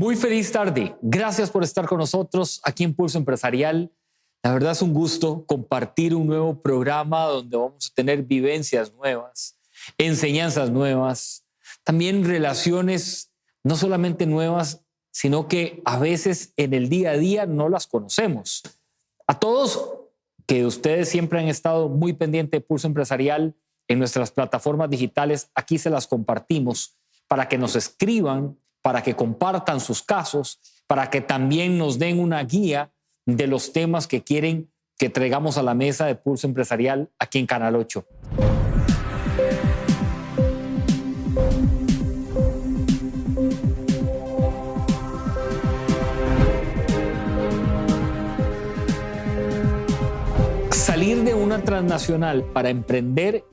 Muy feliz tarde. Gracias por estar con nosotros aquí en Pulso Empresarial. La verdad es un gusto compartir un nuevo programa donde vamos a tener vivencias nuevas, enseñanzas nuevas, también relaciones no solamente nuevas, sino que a veces en el día a día no las conocemos. A todos que ustedes siempre han estado muy pendientes de Pulso Empresarial en nuestras plataformas digitales, aquí se las compartimos para que nos escriban, para que compartan sus casos, para que también nos den una guía de los temas que quieren que traigamos a la mesa de Pulso Empresarial aquí en Canal 8. Salir de una transnacional para emprender,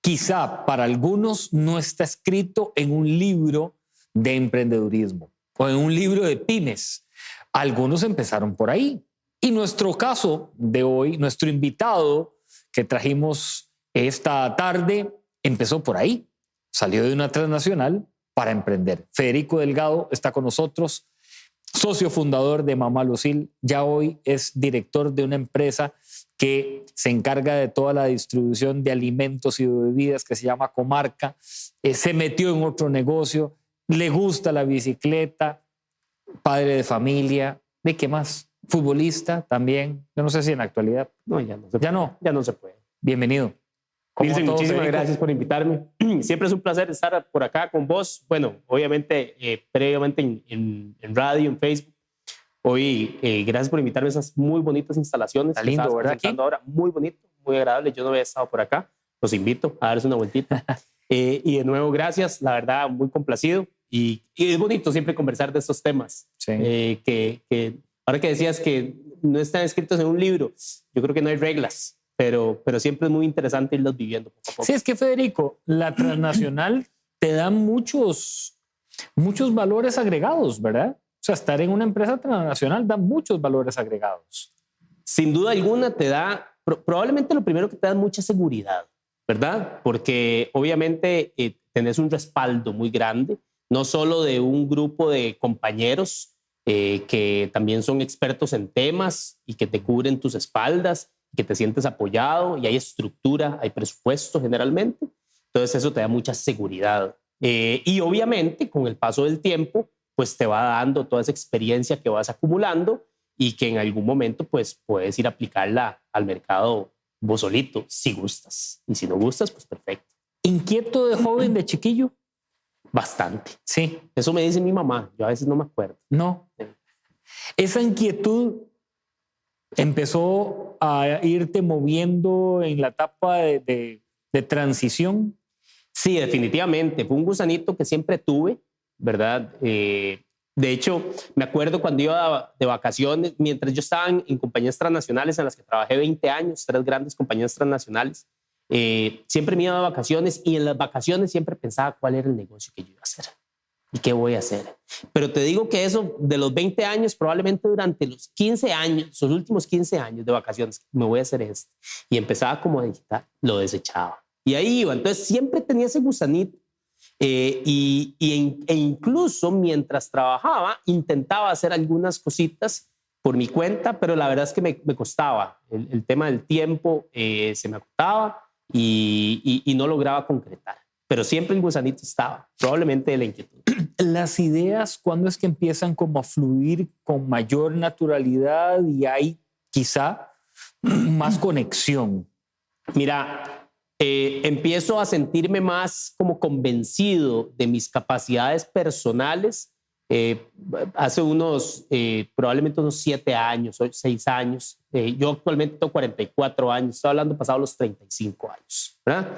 quizá para algunos no está escrito en un libro de emprendedurismo o en un libro de pymes. Algunos empezaron por ahí. Y nuestro caso de hoy, nuestro invitado que trajimos esta tarde, empezó por ahí. Salió de una transnacional para emprender. Federico Delgado está con nosotros, socio fundador de Mamá Lucil. Ya hoy es director de una empresa que se encarga de toda la distribución de alimentos y de bebidas que se llama Comarca. Se metió en otro negocio, le gusta la bicicleta, padre de familia. ¿De qué más? Futbolista también. Yo no sé si en la actualidad. No, ya no se puede. Ya no se puede. Bienvenido. Nilsen, muchísimas gracias por invitarme. Siempre es un placer estar por acá con vos. Bueno, obviamente, previamente en radio, en Facebook. Hoy, gracias por invitarme a esas muy bonitas instalaciones. Está lindo, ¿verdad? Aquí. Ahora, muy bonito, muy agradable. Yo no había estado por acá. Los invito a darse una vueltita. Y de nuevo, gracias. La verdad, muy complacido. Y es bonito siempre conversar de estos temas. Sí. Que ahora que decías que no están escritos en un libro, yo creo que no hay reglas, pero siempre es muy interesante irlos viviendo poco a poco. Sí, es que Federico, la transnacional te da muchos valores agregados, ¿verdad? O sea, estar en una empresa transnacional da muchos valores agregados. Sin duda alguna te da, probablemente lo primero que te da es mucha seguridad, ¿verdad? Porque obviamente tenés un respaldo muy grande, no solo de un grupo de compañeros que también son expertos en temas y que te cubren tus espaldas, que te sientes apoyado y hay estructura, hay presupuesto generalmente. Entonces eso te da mucha seguridad. Y obviamente con el paso del tiempo, pues te va dando toda esa experiencia que vas acumulando y que en algún momento pues puedes ir a aplicarla al mercado vos solito, si gustas. Y si no gustas, pues perfecto. ¿Inquieto de joven, de chiquillo? Bastante. Sí. Eso me dice mi mamá. Yo a veces no me acuerdo. No. Esa inquietud empezó a irte moviendo en la etapa de transición. Sí, definitivamente. Fue un gusanito que siempre tuve, ¿verdad? De hecho, me acuerdo cuando iba de vacaciones, mientras yo estaba en compañías transnacionales en las que trabajé 20 años, 3 grandes compañías transnacionales, siempre me iba de vacaciones y en las vacaciones siempre pensaba cuál era el negocio que yo iba a hacer y qué voy a hacer. Pero te digo que eso de los 20 años, probablemente durante los 15 años, los últimos 15 años de vacaciones, me voy a hacer esto. Y empezaba como a digitar, lo desechaba. Y ahí iba. Entonces siempre tenía ese gusanito. E incluso mientras trabajaba, intentaba hacer algunas cositas por mi cuenta, pero la verdad es que me costaba. El tema del tiempo se me agotaba y no lograba concretar. Pero siempre el gusanito estaba, probablemente de la inquietud. Las ideas, ¿cuándo es que empiezan como a fluir con mayor naturalidad y hay quizá más conexión? Mira, empiezo a sentirme más como convencido de mis capacidades personales hace probablemente unos 7 años, 6 años. Yo actualmente tengo 44 años, estoy hablando pasado los 35 años, ¿verdad?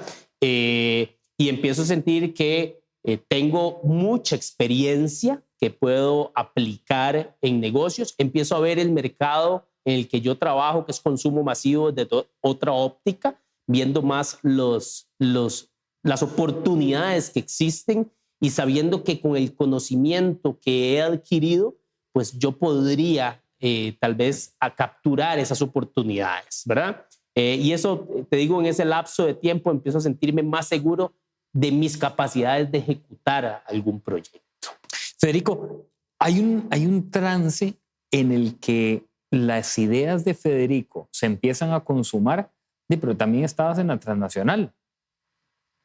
Y empiezo a sentir que tengo mucha experiencia que puedo aplicar en negocios. Empiezo a ver el mercado en el que yo trabajo, que es consumo masivo, desde otra óptica, viendo más las oportunidades que existen y sabiendo que con el conocimiento que he adquirido, pues yo podría tal vez a capturar esas oportunidades, ¿verdad? Y eso, te digo, en ese lapso de tiempo empiezo a sentirme más seguro de mis capacidades de ejecutar algún proyecto. Federico, hay un trance en el que las ideas de Federico se empiezan a consumar, pero también estabas en la transnacional.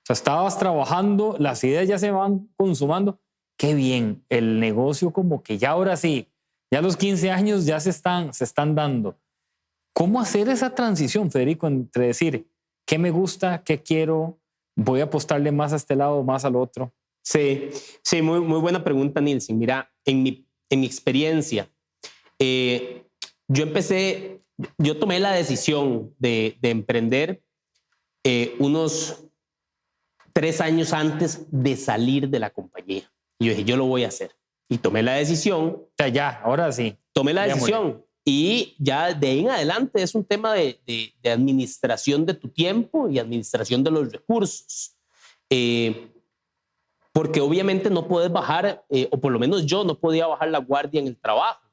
O sea, estabas trabajando, las ideas ya se van consumando. Qué bien, el negocio como que ya ahora sí, ya a los 15 años ya se están dando. ¿Cómo hacer esa transición, Federico, entre decir qué me gusta, qué quiero, voy a apostarle más a este lado, más al otro? Sí, sí, muy, muy buena pregunta, Nilsen. Mira, en mi experiencia, yo tomé la decisión de emprender unos 3 años antes de salir de la compañía. Y yo dije, yo lo voy a hacer. Y tomé la decisión. O sea, ya, ahora sí. Tomé la decisión. Y ya de ahí en adelante es un tema de administración de tu tiempo y administración de los recursos. Porque obviamente no puedes bajar, o por lo menos yo no podía bajar la guardia en el trabajo,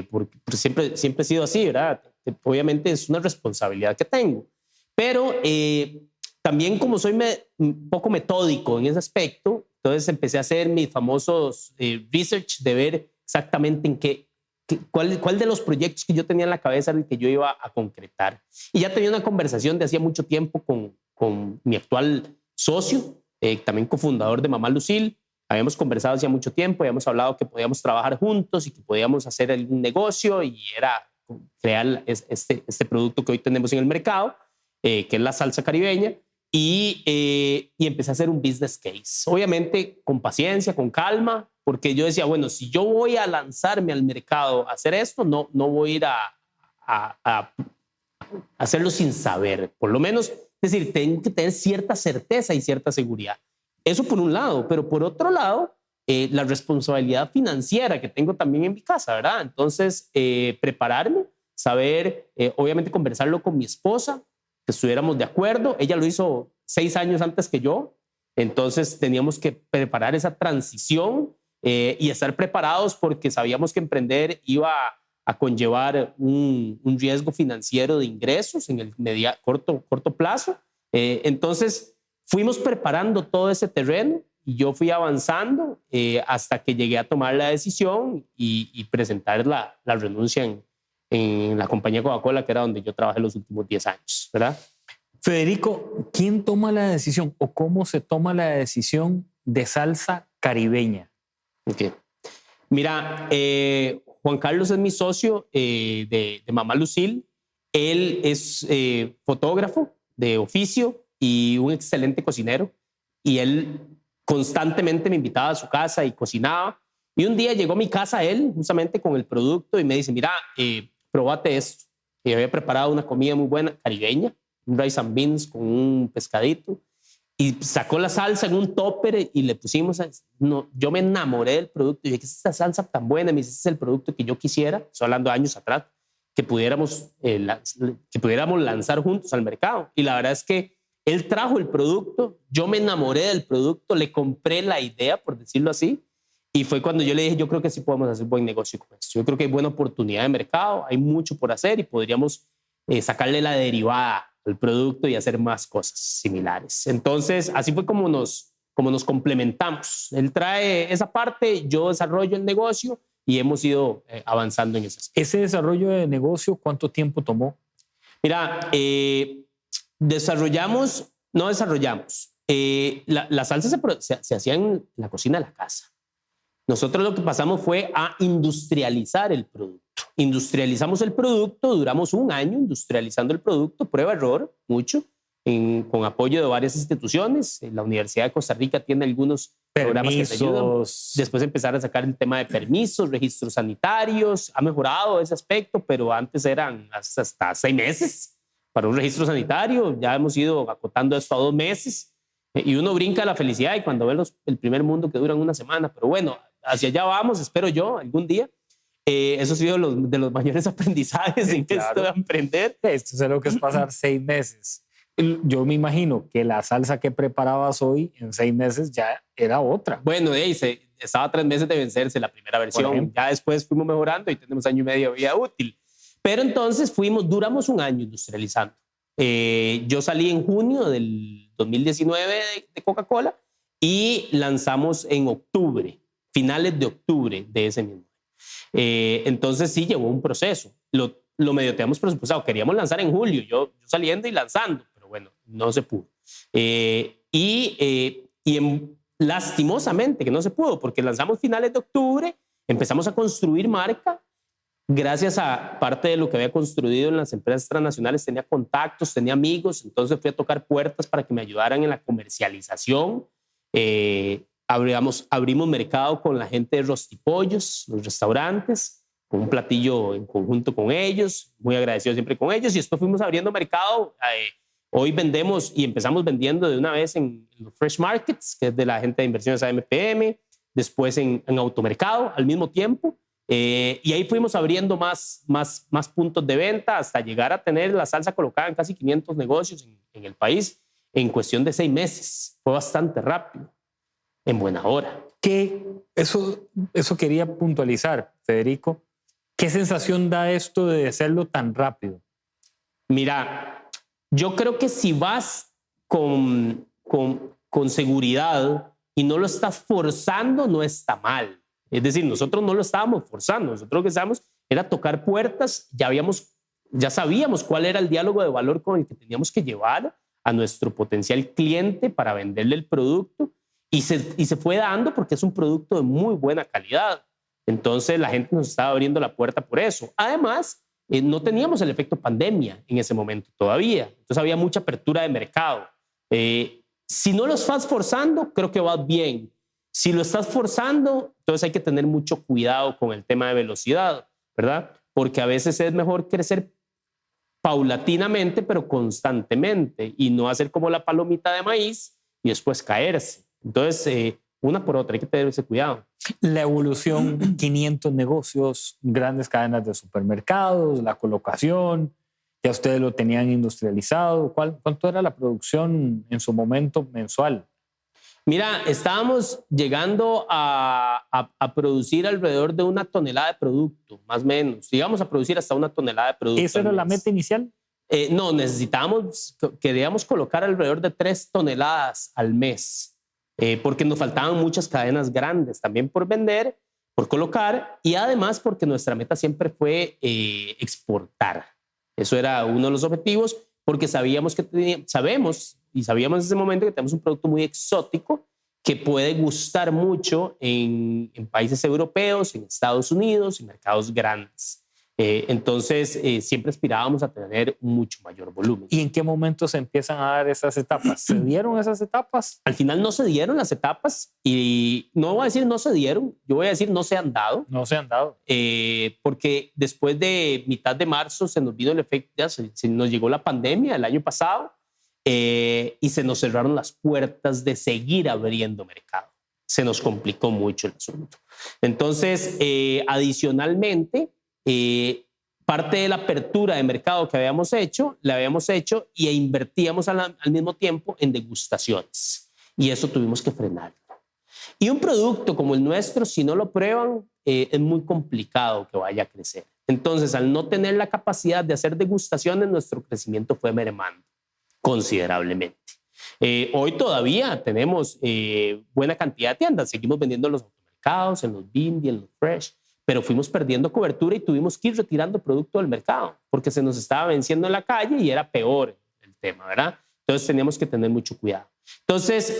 porque siempre he sido así, ¿verdad? Obviamente es una responsabilidad que tengo. Pero también como soy un poco metódico en ese aspecto, entonces empecé a hacer mis famosos research de ver exactamente cuál de los proyectos que yo tenía en la cabeza era el que yo iba a concretar. Y ya tenía una conversación de hacía mucho tiempo con mi actual socio, también cofundador de Mamá Lucil. Habíamos conversado hacía mucho tiempo, habíamos hablado que podíamos trabajar juntos y que podíamos hacer algún negocio y era crear este producto que hoy tenemos en el mercado, que es la salsa caribeña. Y empecé a hacer un business case, obviamente con paciencia, con calma, porque yo decía, bueno, si yo voy a lanzarme al mercado a hacer esto, no voy a ir a hacerlo sin saber, por lo menos, es decir, tengo que tener cierta certeza y cierta seguridad. Eso por un lado, pero por otro lado, la responsabilidad financiera que tengo también en mi casa, ¿verdad? Entonces, prepararme, saber, obviamente conversarlo con mi esposa, que estuviéramos de acuerdo. Ella lo hizo 6 años antes que yo, entonces teníamos que preparar esa transición y estar preparados porque sabíamos que emprender iba a conllevar un riesgo financiero de ingresos en el corto plazo. Entonces fuimos preparando todo ese terreno y yo fui avanzando hasta que llegué a tomar la decisión y presentar la renuncia en la compañía Coca-Cola, que era donde yo trabajé los últimos 10 años, ¿verdad? Federico, ¿quién toma la decisión o cómo se toma la decisión de salsa caribeña? Okay. Mira, Juan Carlos es mi socio de Mamá Lucil. Él es fotógrafo de oficio y un excelente cocinero. Y él constantemente me invitaba a su casa y cocinaba. Y un día llegó a mi casa él justamente con el producto y me dice, mira, probate esto. Y había preparado una comida muy buena, caribeña, un rice and beans con un pescadito. Y sacó la salsa en un topper y le pusimos. Yo me enamoré del producto. Y dije, ¿qué es esta salsa tan buena? Me dice, este es el producto que yo quisiera, estoy hablando de años atrás, que pudiéramos lanzar juntos al mercado. Y la verdad es que él trajo el producto, yo me enamoré del producto, le compré la idea, por decirlo así. Y fue cuando yo le dije, yo creo que sí podemos hacer buen negocio con esto. Yo creo que hay buena oportunidad de mercado, hay mucho por hacer y podríamos sacarle la derivada al producto y hacer más cosas similares. Entonces, así fue como nos complementamos. Él trae esa parte, yo desarrollo el negocio y hemos ido avanzando en ese aspecto. ¿Ese desarrollo de negocio cuánto tiempo tomó? Mira, no desarrollamos. La salsa se hacía en la cocina de la casa. Nosotros lo que pasamos fue a industrializar el producto. Industrializamos el producto, duramos 1 año industrializando el producto, prueba-error, mucho, con apoyo de varias instituciones. La Universidad de Costa Rica tiene algunos programas que te ayudan. Después empezar a sacar el tema de permisos, registros sanitarios. Ha mejorado ese aspecto, pero antes eran hasta 6 meses para un registro sanitario. Ya hemos ido acotando esto a 2 meses. Y uno brinca la felicidad y cuando ve el primer mundo que duran 1 semana. Pero bueno, hacia allá vamos, espero yo, algún día. Eso ha sido de los mayores aprendizajes en esto de emprender. Esto es lo que es pasar 6 meses. Yo me imagino que la salsa que preparabas hoy en 6 meses ya era otra. Bueno, estaba a 3 meses de vencerse la primera versión. Ya después fuimos mejorando y tenemos 1 año y medio de vida útil. Pero entonces duramos 1 año industrializando. Yo salí en junio del 2019 de Coca-Cola y lanzamos en octubre finales de octubre de ese mismo año. Entonces sí llevó un proceso. Lo medio teníamos presupuestado. Queríamos lanzar en julio, yo saliendo y lanzando, pero bueno, no se pudo. Lastimosamente que no se pudo, porque lanzamos finales de octubre, empezamos a construir marca. Gracias a parte de lo que había construido en las empresas transnacionales, tenía contactos, tenía amigos, entonces fui a tocar puertas para que me ayudaran en la comercialización. Abrimos mercado con la gente de Rostipollos, los restaurantes, con un platillo en conjunto con ellos, muy agradecido siempre con ellos, y después fuimos abriendo mercado. Hoy vendemos y empezamos vendiendo de una vez en los Fresh Markets, que es de la gente de inversiones AMPM, después en automercado al mismo tiempo. Y ahí fuimos abriendo más puntos de venta hasta llegar a tener la salsa colocada en casi 500 negocios en el país en cuestión de 6 meses. Fue bastante rápido, en buena hora. Eso quería puntualizar, Federico. ¿Qué sensación da esto de hacerlo tan rápido? Mira, yo creo que si vas con seguridad y no lo estás forzando, no está mal. Es decir, nosotros no lo estábamos forzando, nosotros lo que estábamos era tocar puertas, ya sabíamos cuál era el diálogo de valor con el que teníamos que llevar a nuestro potencial cliente para venderle el producto y se fue dando porque es un producto de muy buena calidad. Entonces la gente nos estaba abriendo la puerta por eso. Además, no teníamos el efecto pandemia en ese momento todavía, entonces había mucha apertura de mercado. Si no lo estás forzando, creo que vas bien. Si lo estás forzando, entonces hay que tener mucho cuidado con el tema de velocidad, ¿verdad? Porque a veces es mejor crecer paulatinamente, pero constantemente, y no hacer como la palomita de maíz y después caerse. Entonces, una por otra, hay que tener ese cuidado. La evolución, 500 negocios, grandes cadenas de supermercados, la colocación, ya ustedes lo tenían industrializado. ¿Cuánto era la producción en su momento mensual? Mira, estábamos llegando a producir alrededor de 1 tonelada de producto, más o menos. Llegamos a producir hasta 1 tonelada de producto. ¿Esa era la meta inicial? No, queríamos colocar alrededor de 3 toneladas al mes, porque nos faltaban muchas cadenas grandes también por vender, por colocar, y además porque nuestra meta siempre fue exportar. Eso era uno de los objetivos, porque sabíamos en ese momento que tenemos un producto muy exótico que puede gustar mucho en países europeos, en Estados Unidos, en mercados grandes. Entonces, siempre aspirábamos a tener mucho mayor volumen. ¿Y en qué momento se empiezan a dar esas etapas? ¿Se dieron esas etapas? Al final no se dieron las etapas y no voy a decir no se dieron, yo voy a decir no se han dado. No se han dado. Porque después de mitad de marzo se nos vino el efecto, ya se nos llegó la pandemia el año pasado y se nos cerraron las puertas de seguir abriendo mercado. Se nos complicó mucho el asunto. Entonces, adicionalmente, parte de la apertura de mercado que la habíamos hecho y invertíamos al mismo tiempo en degustaciones. Y eso tuvimos que frenarlo. Y un producto como el nuestro, si no lo prueban, es muy complicado que vaya a crecer. Entonces, al no tener la capacidad de hacer degustaciones, nuestro crecimiento fue mermando considerablemente. Hoy todavía tenemos buena cantidad de tiendas. Seguimos vendiendo en los automercados, en los Bimby, en los Fresh, pero fuimos perdiendo cobertura y tuvimos que ir retirando producto del mercado porque se nos estaba venciendo en la calle y era peor el tema, ¿verdad? Entonces teníamos que tener mucho cuidado. Entonces,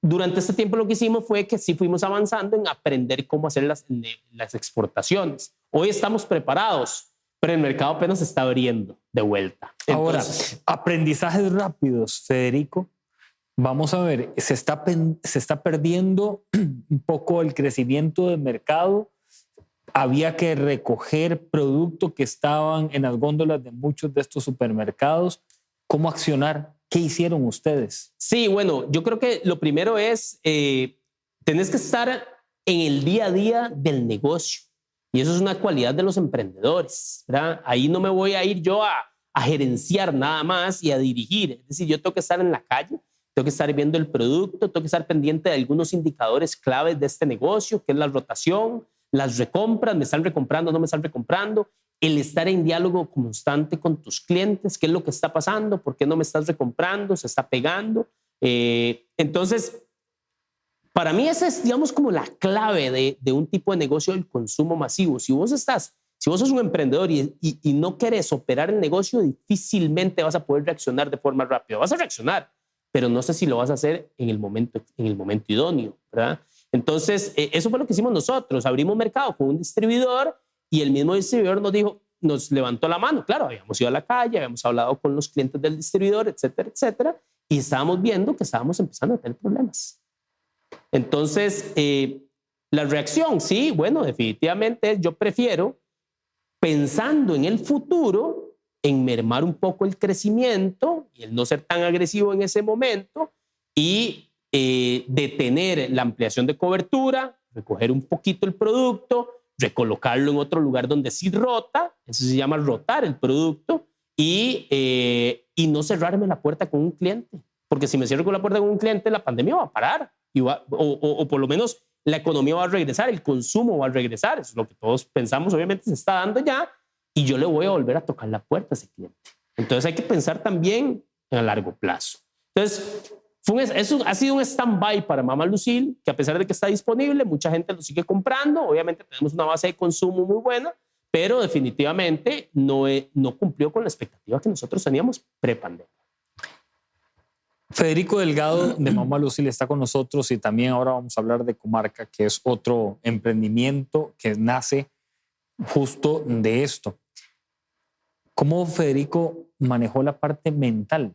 durante este tiempo lo que hicimos fue que sí fuimos avanzando en aprender cómo hacer las exportaciones. Hoy estamos preparados, pero el mercado apenas se está abriendo de vuelta. Ahora, aprendizajes rápidos, Federico. Vamos a ver, se está perdiendo un poco el crecimiento del mercado. Había que recoger productos que estaban en las góndolas de muchos de estos supermercados. ¿Cómo accionar? ¿Qué hicieron ustedes? Sí, bueno, yo creo que lo primero es, tenés que estar en el día a día del negocio. Y eso es una cualidad de los emprendedores, ¿verdad? Ahí no me voy a ir yo a gerenciar nada más y a dirigir. Es decir, yo tengo que estar en la calle, tengo que estar viendo el producto, tengo que estar pendiente de algunos indicadores claves de este negocio, que es la rotación, las recompras, me están recomprando, no me están recomprando, el estar en diálogo constante con tus clientes, qué es lo que está pasando, por qué no me estás recomprando, se está pegando. Entonces, Para mí esa es, digamos, como la clave de un tipo de negocio del consumo masivo. Si vos sos un emprendedor y no querés operar el negocio, difícilmente vas a poder reaccionar de forma rápida. Vas a reaccionar, pero no sé si lo vas a hacer en el momento idóneo, ¿verdad? Entonces, eso fue lo que hicimos nosotros. Abrimos mercado con un distribuidor y el mismo distribuidor nos levantó la mano. Claro, habíamos ido a la calle, habíamos hablado con los clientes del distribuidor, etcétera, etcétera, y estábamos viendo que estábamos empezando a tener problemas. Entonces, la reacción, sí, bueno, definitivamente yo prefiero, pensando en el futuro, en mermar un poco el crecimiento y el no ser tan agresivo en ese momento y detener la ampliación de cobertura, recoger un poquito el producto, recolocarlo en otro lugar donde sí rota, eso se llama rotar el producto, y no cerrarme la puerta con un cliente, porque si me cierro con la puerta con un cliente, la pandemia va a parar, o por lo menos la economía va a regresar, el consumo va a regresar, eso es lo que todos pensamos, obviamente se está dando ya, y yo le voy a volver a tocar la puerta a ese cliente. Entonces hay que pensar también a largo plazo. Entonces, eso ha sido un stand-by para Mama Lucille, que a pesar de que está disponible, mucha gente lo sigue comprando. Obviamente tenemos una base de consumo muy buena, pero definitivamente no cumplió con la expectativa que nosotros teníamos pre-pandemia. Federico Delgado de Mama Lucille está con nosotros y también ahora vamos a hablar de Comarca, que es otro emprendimiento que nace justo de esto. ¿Cómo Federico manejó la parte mental?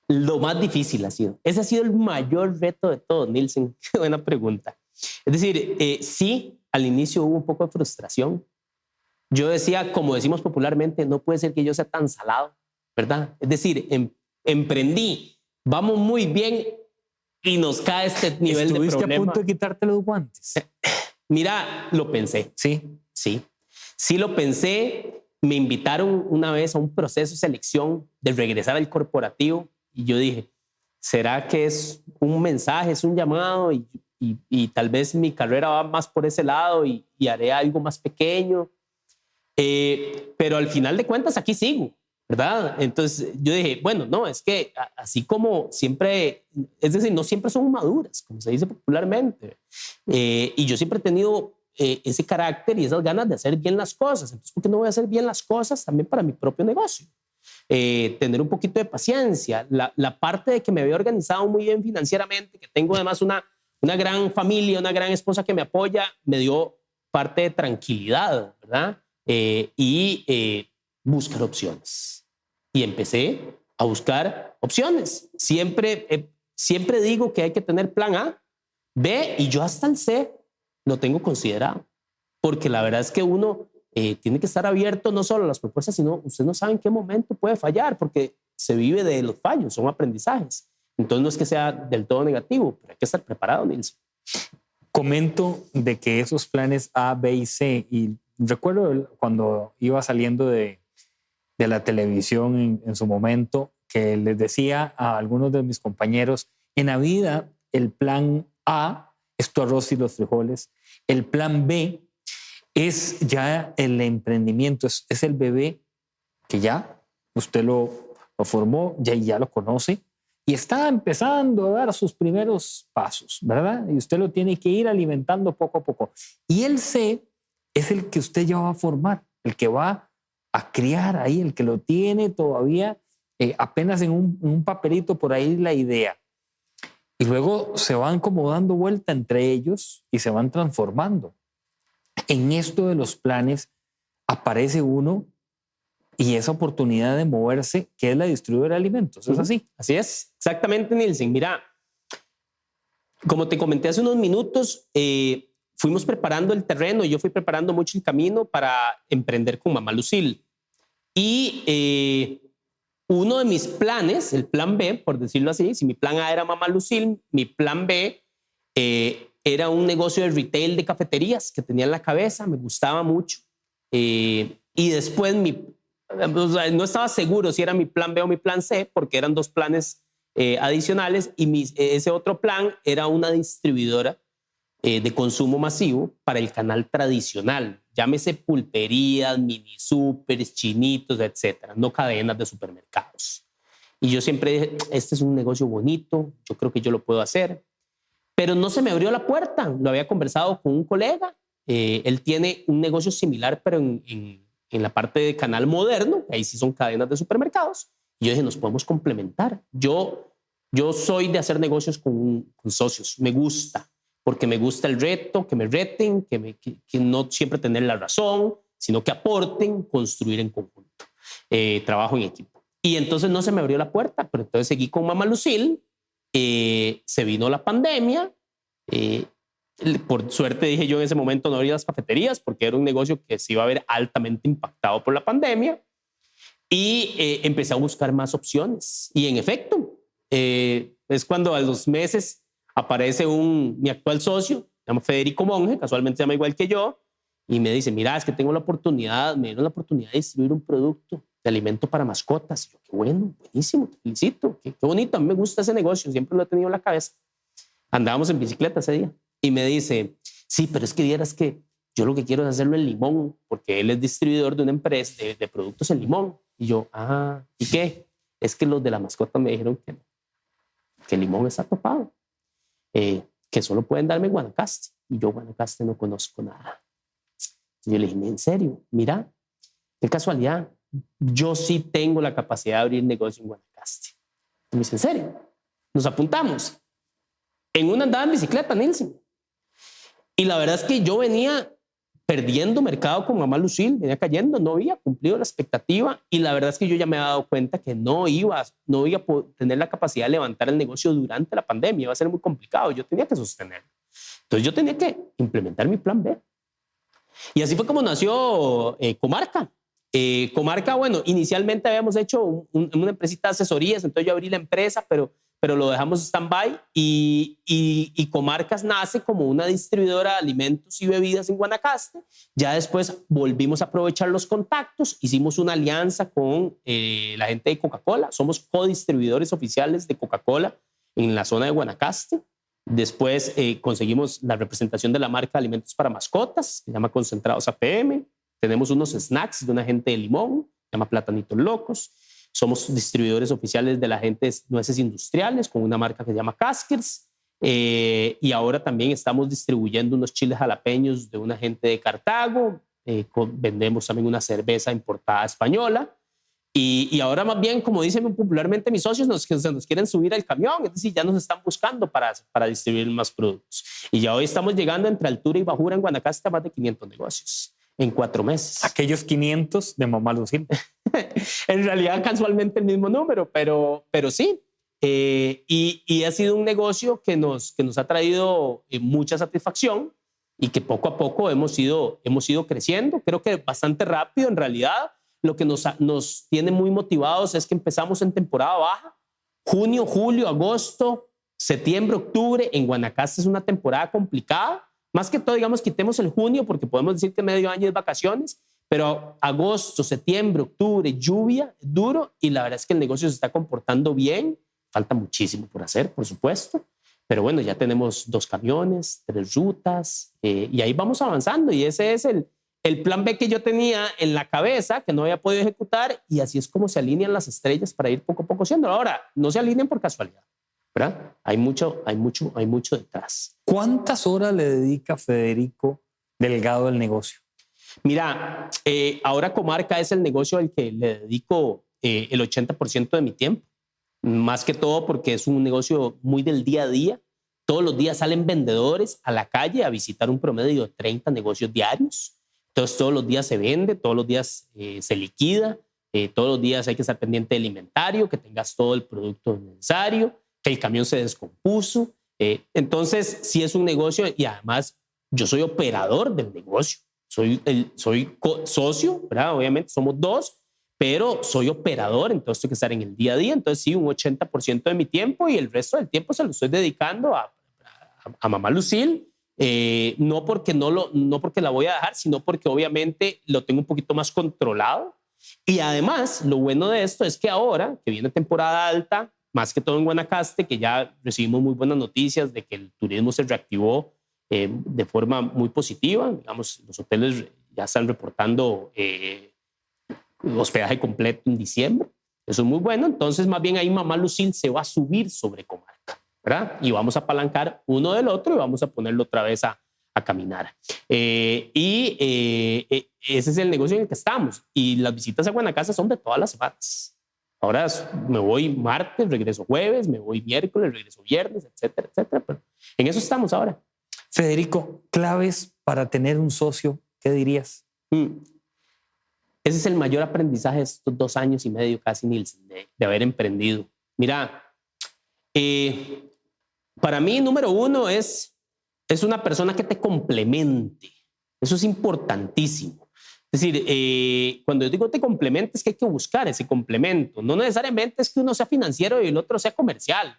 Lo más difícil ha sido. Ese ha sido el mayor reto de todo, Nielsen. Qué buena pregunta. Es decir, sí, al inicio hubo un poco de frustración. Yo decía, como decimos popularmente, no puede ser que yo sea tan salado, ¿verdad? Es decir, emprendí, vamos muy bien y nos cae este nivel de problema. ¿Estuviste a punto de quitarte los guantes? Mira, lo pensé. Sí lo pensé. Me invitaron una vez a un proceso de selección de regresar al corporativo y yo dije, ¿será que es un mensaje, es un llamado y tal vez mi carrera va más por ese lado y haré algo más pequeño? Pero al final de cuentas aquí sigo, ¿verdad? Entonces yo dije, bueno, no, es que así como siempre, es decir, no siempre son maduras, como se dice popularmente. Y yo siempre he tenido ese carácter y esas ganas de hacer bien las cosas. Entonces, ¿por qué no voy a hacer bien las cosas también para mi propio negocio? Tener un poquito de paciencia. La parte de que me había organizado muy bien financieramente, que tengo además una gran familia, una gran esposa que me apoya, me dio parte de tranquilidad, ¿verdad? Y buscar opciones. Y empecé a buscar opciones. Siempre digo que hay que tener plan A, B y yo hasta el C lo tengo considerado. Porque la verdad es que uno tiene que estar abierto no solo a las propuestas, sino usted no sabe en qué momento puede fallar, porque se vive de los fallos, son aprendizajes. Entonces no es que sea del todo negativo, pero hay que estar preparado, Nils. Comento de que esos planes A, B y C, y recuerdo cuando iba saliendo de la televisión en su momento, que les decía a algunos de mis compañeros, en la vida el plan A es tu arroz y los frijoles, el plan B es ya el emprendimiento, es el bebé que ya usted lo formó, ya lo conoce y está empezando a dar sus primeros pasos, ¿verdad? Y usted lo tiene que ir alimentando poco a poco. Y el C es el que usted ya va a formar, el que va a criar ahí, el que lo tiene todavía apenas en un papelito por ahí la idea. Y luego se van como dando vuelta entre ellos y se van transformando. En esto de los planes aparece uno y esa oportunidad de moverse, que es la distribuidora de alimentos. ¿Es así? Así es, exactamente, Nielsen. Mira, como te comenté hace unos minutos, fuimos preparando el terreno, yo fui preparando mucho el camino para emprender con Mama Lucille. Y uno de mis planes, el plan B, por decirlo así, si mi plan A era Mama Lucille, mi plan B era un negocio de retail de cafeterías que tenía en la cabeza, me gustaba mucho. Y después no estaba seguro si era mi plan B o mi plan C, porque eran dos planes adicionales y ese otro plan era una distribuidora de consumo masivo para el canal tradicional, llámese pulperías, mini supers, chinitos, etcétera, no cadenas de supermercados. Y yo siempre dije, este es un negocio bonito, yo creo que yo lo puedo hacer. pero no se me abrió la puerta. Lo había conversado con un colega. Él tiene un negocio similar, pero en la parte de canal moderno. Ahí sí son cadenas de supermercados. Y yo dije, nos podemos complementar. Yo soy de hacer negocios con socios. Me gusta, porque me gusta el reto, que me reten, que no siempre tener la razón, sino que aporten, construir en conjunto. Trabajo en equipo. Y entonces no se me abrió la puerta, pero entonces seguí con Mama Lucille. Se vino la pandemia. Por suerte, dije yo en ese momento, no abrí las cafeterías porque era un negocio que se iba a ver altamente impactado por la pandemia. Y empecé a buscar más opciones. Y en efecto, es cuando a los meses aparece mi actual socio, se llama Federico Monge, casualmente se llama igual que yo, y me dice, mira, es que tengo la oportunidad, me dieron la oportunidad de distribuir un producto de alimento para mascotas. Y yo, qué bueno, buenísimo, te felicito, qué bonito, a mí me gusta ese negocio, siempre lo he tenido en la cabeza. Andábamos en bicicleta ese día y me dice, sí, pero es que vieras que yo lo que quiero es hacerlo en Limón, porque él es distribuidor de una empresa de productos en Limón. Y yo, ¿y qué? Es que los de la mascota me dijeron que Limón está topado, que solo pueden darme en Guanacaste. Y yo, Guanacaste, no conozco nada. Y yo le dije, ¿en serio? Mira, qué casualidad. Yo sí tengo la capacidad de abrir negocio en Guanacaste. Y me dice, ¿en serio? Nos apuntamos. En una andada en bicicleta, Nilsen. Y la verdad es que yo venía perdiendo mercado con Mama Lucille, venía cayendo, no había cumplido la expectativa y la verdad es que yo ya me había dado cuenta que no iba a tener la capacidad de levantar el negocio durante la pandemia, iba a ser muy complicado, yo tenía que sostenerlo. Entonces yo tenía que implementar mi plan B. Y así fue como nació Comarca. Comarca, bueno, inicialmente habíamos hecho una empresita de asesorías, entonces yo abrí la empresa, pero lo dejamos stand-by y Comarcas nace como una distribuidora de alimentos y bebidas en Guanacaste. Ya después volvimos a aprovechar los contactos, hicimos una alianza con la gente de Coca-Cola, somos codistribuidores oficiales de Coca-Cola en la zona de Guanacaste. Después conseguimos la representación de la marca de alimentos para mascotas, que se llama Concentrados APM. Tenemos unos snacks de una gente de Limón, se llama Platanitos Locos. Somos distribuidores oficiales de la gente de nueces industriales con una marca que se llama Caskers. Y ahora también estamos distribuyendo unos chiles jalapeños de una gente de Cartago. Vendemos también una cerveza importada española. Y ahora más bien, como dicen popularmente mis socios, nos quieren subir al camión, es decir, ya nos están buscando para distribuir más productos. Y ya hoy estamos llegando entre altura y bajura en Guanacaste a más de 500 negocios en 4 meses. Aquellos 500 de Mama Lucille. En realidad casualmente el mismo número, pero sí. Y ha sido un negocio que nos ha traído mucha satisfacción y que poco a poco hemos ido creciendo. Creo que bastante rápido en realidad. Lo que nos tiene muy motivados es que empezamos en temporada baja. Junio, julio, agosto, septiembre, octubre. En Guanacaste es una temporada complicada. Más que todo, digamos, quitemos el junio porque podemos decir que medio año es vacaciones. Pero agosto, septiembre, octubre, lluvia, duro. Y la verdad es que el negocio se está comportando bien. Falta muchísimo por hacer, por supuesto. Pero bueno, ya tenemos 2 camiones, 3 rutas. Y ahí vamos avanzando. Y ese es el plan B que yo tenía en la cabeza, que no había podido ejecutar, y así es como se alinean las estrellas para ir poco a poco haciendo. Ahora, no se alinean por casualidad, ¿verdad? Hay mucho detrás. ¿Cuántas horas le dedica Federico Delgado al negocio? Mira, ahora Comarca es el negocio al que le dedico el 80% de mi tiempo, más que todo porque es un negocio muy del día a día. Todos los días salen vendedores a la calle a visitar un promedio de 30 negocios diarios. Entonces, todos los días se vende, todos los días se liquida, todos los días hay que estar pendiente del inventario, que tengas todo el producto necesario, que el camión se descompuso. Entonces, sí es un negocio y además yo soy operador del negocio. Soy socio, ¿verdad? Obviamente somos 2, pero soy operador, entonces tengo que estar en el día a día. Entonces, sí, un 80% de mi tiempo y el resto del tiempo se lo estoy dedicando a Mama Lucille. No porque la voy a dejar, sino porque obviamente lo tengo un poquito más controlado. Y además, lo bueno de esto es que ahora, que viene temporada alta, más que todo en Guanacaste, que ya recibimos muy buenas noticias de que el turismo se reactivó de forma muy positiva. Digamos, los hoteles ya están reportando hospedaje completo en diciembre. Eso es muy bueno. Entonces, más bien ahí Mama Lucille se va a subir sobre Comarca. ¿verdad? Y vamos a apalancar uno del otro y vamos a ponerlo otra vez a caminar. Ese es el negocio en el que estamos. Y las visitas a Guanacaste son de todas las semanas. Ahora me voy martes, regreso jueves, me voy miércoles, regreso viernes, etcétera, etcétera. Pero en eso estamos ahora. Federico, claves para tener un socio, ¿qué dirías? Ese es el mayor aprendizaje de estos 2 años y medio casi, Nielsen, de haber emprendido. Mira, para mí, número uno es una persona que te complemente. Eso es importantísimo. Es decir, cuando yo digo te complemente, es que hay que buscar ese complemento. No necesariamente es que uno sea financiero y el otro sea comercial.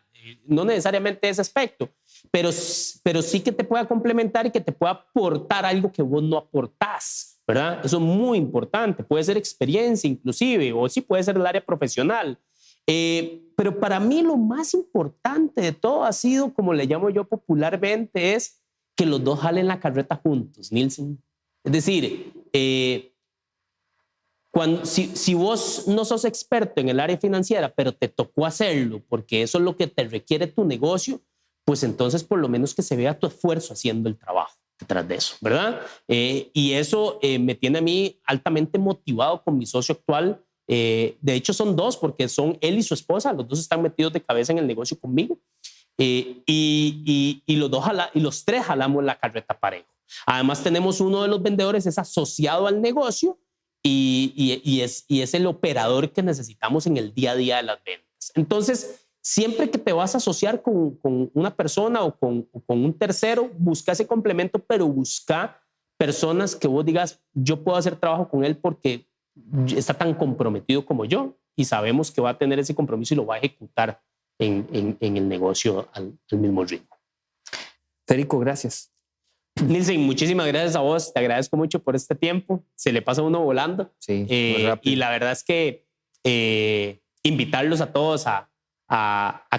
No necesariamente ese aspecto. Pero sí que te pueda complementar y que te pueda aportar algo que vos no aportás, ¿verdad? Eso es muy importante. Puede ser experiencia inclusive, o sí puede ser el área profesional. Pero para mí lo más importante de todo ha sido, como le llamo yo popularmente, es que los dos jalen la carreta juntos, Nielsen. Es decir, si vos no sos experto en el área financiera, pero te tocó hacerlo porque eso es lo que te requiere tu negocio, pues entonces por lo menos que se vea tu esfuerzo haciendo el trabajo detrás de eso, ¿verdad? Y eso me tiene a mí altamente motivado con mi socio actual. De hecho son 2 porque son él y su esposa, los 2 están metidos de cabeza en el negocio conmigo. Y los 3 jalamos la carreta parejo. Además tenemos uno de los vendedores es asociado al negocio y es el operador que necesitamos en el día a día de las ventas. Entonces, siempre que te vas a asociar con una persona o con un tercero, busca ese complemento, pero busca personas que vos digas, yo puedo hacer trabajo con él porque está tan comprometido como yo y sabemos que va a tener ese compromiso y lo va a ejecutar en el negocio al mismo ritmo. Federico, gracias. Nielsen, muchísimas gracias a vos. Te agradezco mucho por este tiempo. Se le pasa a uno volando. Sí, muy rápido. Y la verdad es que invitarlos a todos a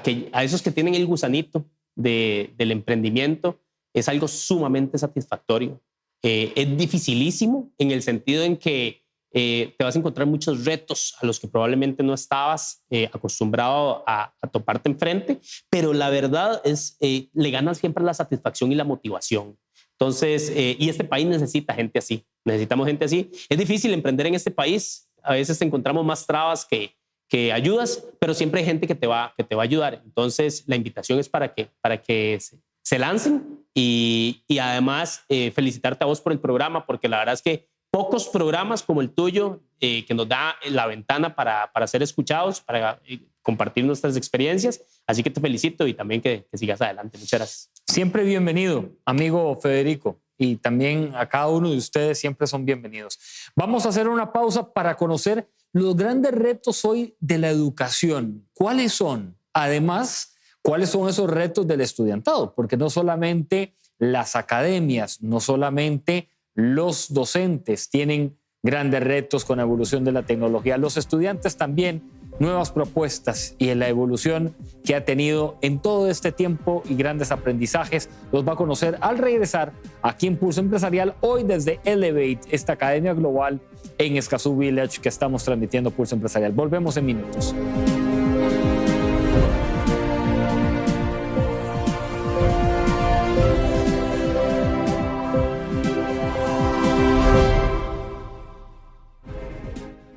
esos que tienen el gusanito del emprendimiento es algo sumamente satisfactorio. Es dificilísimo en el sentido en que te vas a encontrar muchos retos a los que probablemente no estabas acostumbrado a toparte enfrente, pero la verdad es le ganas siempre la satisfacción y la motivación. Entonces, y este país necesita gente así, necesitamos gente así. Es difícil emprender en este país, a veces encontramos más trabas que ayudas, pero siempre hay gente que te va a ayudar. Entonces, la invitación es para que se lancen y además felicitarte a vos por el programa, porque la verdad es que pocos programas como el tuyo que nos da la ventana para ser escuchados, para compartir nuestras experiencias. Así que te felicito y también que sigas adelante. Muchas gracias. Siempre bienvenido, amigo Federico. Y también a cada uno de ustedes siempre son bienvenidos. Vamos a hacer una pausa para conocer los grandes retos hoy de la educación. ¿Cuáles son? Además, ¿cuáles son esos retos del estudiantado? Porque no solamente las academias, no solamente los docentes tienen grandes retos con la evolución de la tecnología. Los estudiantes también, nuevas propuestas y en la evolución que ha tenido en todo este tiempo y grandes aprendizajes, los va a conocer al regresar aquí en Pulso Empresarial, hoy desde Elevate, esta academia global en Escazú Village que estamos transmitiendo Pulso Empresarial. Volvemos en minutos.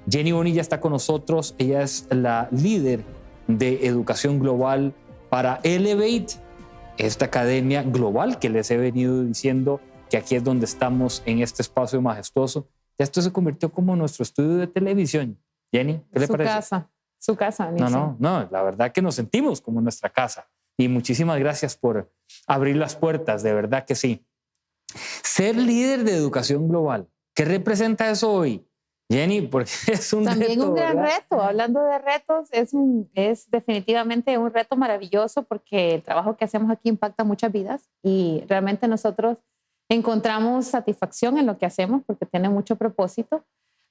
Jenny Bonilla está con nosotros. Ella es la líder de educación global para Elevate, esta academia global que les he venido diciendo que aquí es donde estamos en este espacio majestuoso. Ya esto se convirtió como nuestro estudio de televisión. Jenny, ¿qué le parece? Su casa. No, la verdad que nos sentimos como nuestra casa. Y muchísimas gracias por abrir las puertas, de verdad que sí. Ser líder de educación global, ¿qué representa eso hoy? Jenny, porque es un También reto, un gran ¿verdad? reto. Hablando de retos, es definitivamente un reto maravilloso porque el trabajo que hacemos aquí impacta muchas vidas y realmente nosotros encontramos satisfacción en lo que hacemos porque tiene mucho propósito,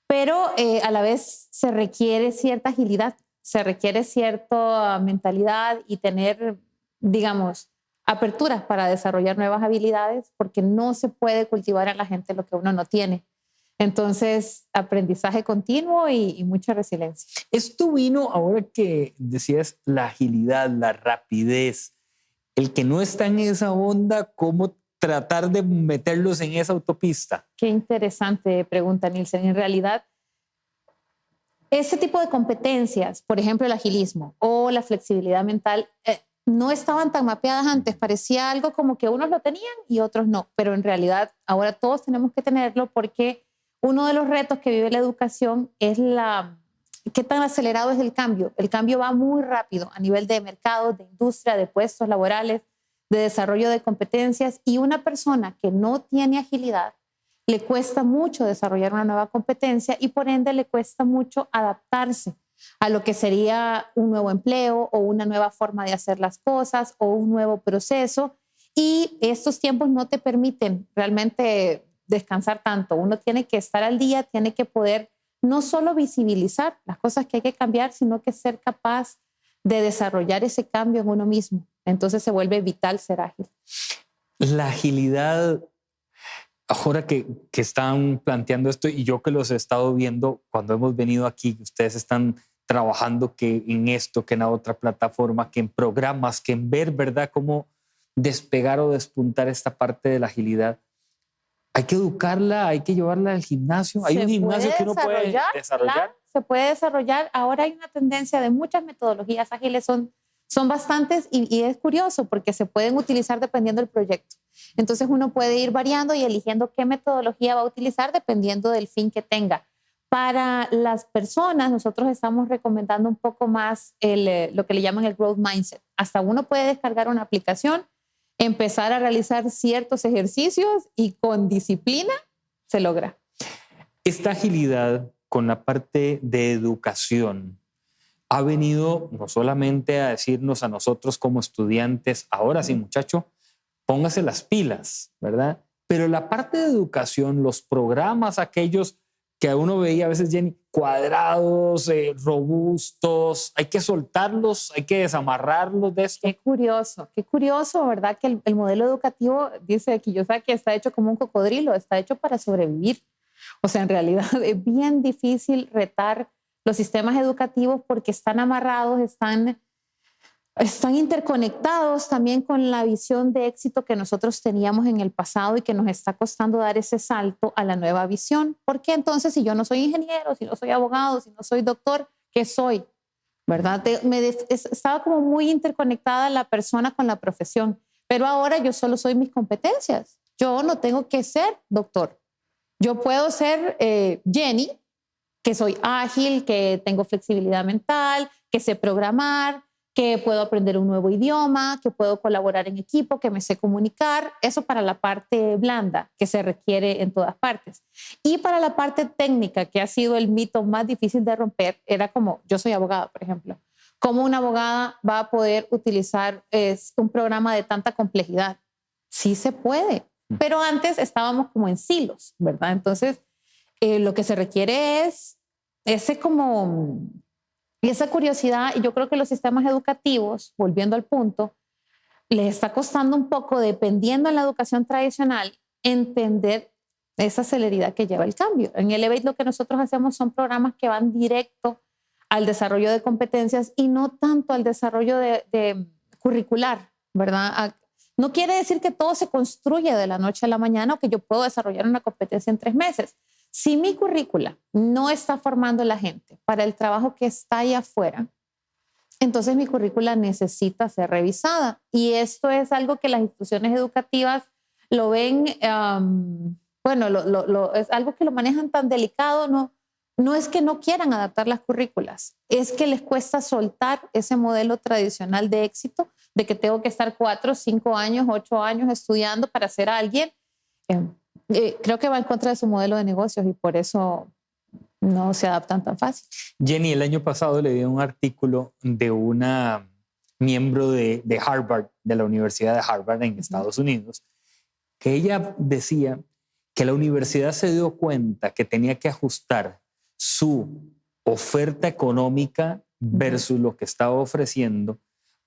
pero a la vez se requiere cierta agilidad, se requiere cierta mentalidad y tener, digamos, apertura para desarrollar nuevas habilidades porque no se puede cultivar en la gente lo que uno no tiene. Entonces, aprendizaje continuo y mucha resiliencia. Esto vino ahora que decías la agilidad, la rapidez. el que no está en esa onda, cómo tratar de meterlos en esa autopista. Qué interesante pregunta, Nielsen. En realidad, ese tipo de competencias, por ejemplo, el agilismo o la flexibilidad mental, no estaban tan mapeadas antes. Parecía algo como que unos lo tenían y otros no, pero en realidad ahora todos tenemos que tenerlo, porque uno de los retos que vive la educación es qué tan acelerado es el cambio. El cambio va muy rápido a nivel de mercado, de industria, de puestos laborales, de desarrollo de competencias, y una persona que no tiene agilidad le cuesta mucho desarrollar una nueva competencia y por ende le cuesta mucho adaptarse a lo que sería un nuevo empleo o una nueva forma de hacer las cosas o un nuevo proceso. Y estos tiempos no te permiten realmente descansar tanto. Uno tiene que estar al día, tiene que poder no solo visibilizar las cosas que hay que cambiar, sino que ser capaz de desarrollar ese cambio en uno mismo. Entonces se vuelve vital ser ágil. La agilidad, ahora que están planteando esto y yo que los he estado viendo cuando hemos venido aquí, ustedes están trabajando que en esto, que en la otra plataforma, que en programas, que en ver, ¿verdad?, cómo despegar o despuntar esta parte de la agilidad. Hay que educarla, hay que llevarla al gimnasio. Hay un gimnasio que uno puede desarrollar. Claro, se puede desarrollar. Ahora hay una tendencia de muchas metodologías ágiles, son bastantes, y es curioso porque se pueden utilizar dependiendo del proyecto. Entonces uno puede ir variando y eligiendo qué metodología va a utilizar dependiendo del fin que tenga. Para las personas, nosotros estamos recomendando un poco más lo que le llaman el growth mindset. Hasta uno puede descargar una aplicación, empezar a realizar ciertos ejercicios y con disciplina se logra. Esta agilidad con la parte de educación ha venido no solamente a decirnos a nosotros como estudiantes, ahora sí, muchacho, póngase las pilas, ¿verdad? Pero la parte de educación, los programas, aquellos que uno veía a veces, Jenny, cuadrados, robustos, hay que soltarlos, hay que desamarrarlos de esto. Qué curioso, ¿verdad? Que el modelo educativo, dice Kiyosaki, está hecho como un cocodrilo, está hecho para sobrevivir. O sea, en realidad es bien difícil retar los sistemas educativos porque están amarrados, están interconectados también con la visión de éxito que nosotros teníamos en el pasado y que nos está costando dar ese salto a la nueva visión. Porque entonces, si yo no soy ingeniero, si no soy abogado, si no soy doctor, ¿qué soy? ¿Verdad? Estaba como muy interconectada la persona con la profesión, pero ahora yo solo soy mis competencias. Yo no tengo que ser doctor. Yo puedo ser Jenny, que soy ágil, que tengo flexibilidad mental, que sé programar, que puedo aprender un nuevo idioma, que puedo colaborar en equipo, que me sé comunicar. Eso para la parte blanda que se requiere en todas partes. Y para la parte técnica, que ha sido el mito más difícil de romper, era como, yo soy abogada, por ejemplo. ¿Cómo una abogada va a poder utilizar un programa de tanta complejidad? Sí se puede, pero antes estábamos como en silos, ¿verdad? Entonces, lo que se requiere es esa curiosidad, y yo creo que los sistemas educativos, volviendo al punto, les está costando un poco, dependiendo en la educación tradicional, entender esa celeridad que lleva el cambio. En Elevate lo que nosotros hacemos son programas que van directo al desarrollo de competencias y no tanto al desarrollo de curricular, ¿verdad? No quiere decir que todo se construye de la noche a la mañana o que yo puedo desarrollar una competencia en 3 meses. Si mi currícula no está formando a la gente para el trabajo que está ahí afuera, entonces mi currícula necesita ser revisada. Y esto es algo que las instituciones educativas lo ven, es algo que lo manejan tan delicado. No es que no quieran adaptar las currículas, es que les cuesta soltar ese modelo tradicional de éxito, de que tengo que estar 4, 5 años, 8 años estudiando para ser alguien. Creo que va en contra de su modelo de negocios y por eso no se adaptan tan fácil. Jenny, el año pasado leí un artículo de una miembro de Harvard, de la Universidad de Harvard en Estados Unidos, que ella decía que la universidad se dio cuenta que tenía que ajustar su oferta económica versus lo que estaba ofreciendo,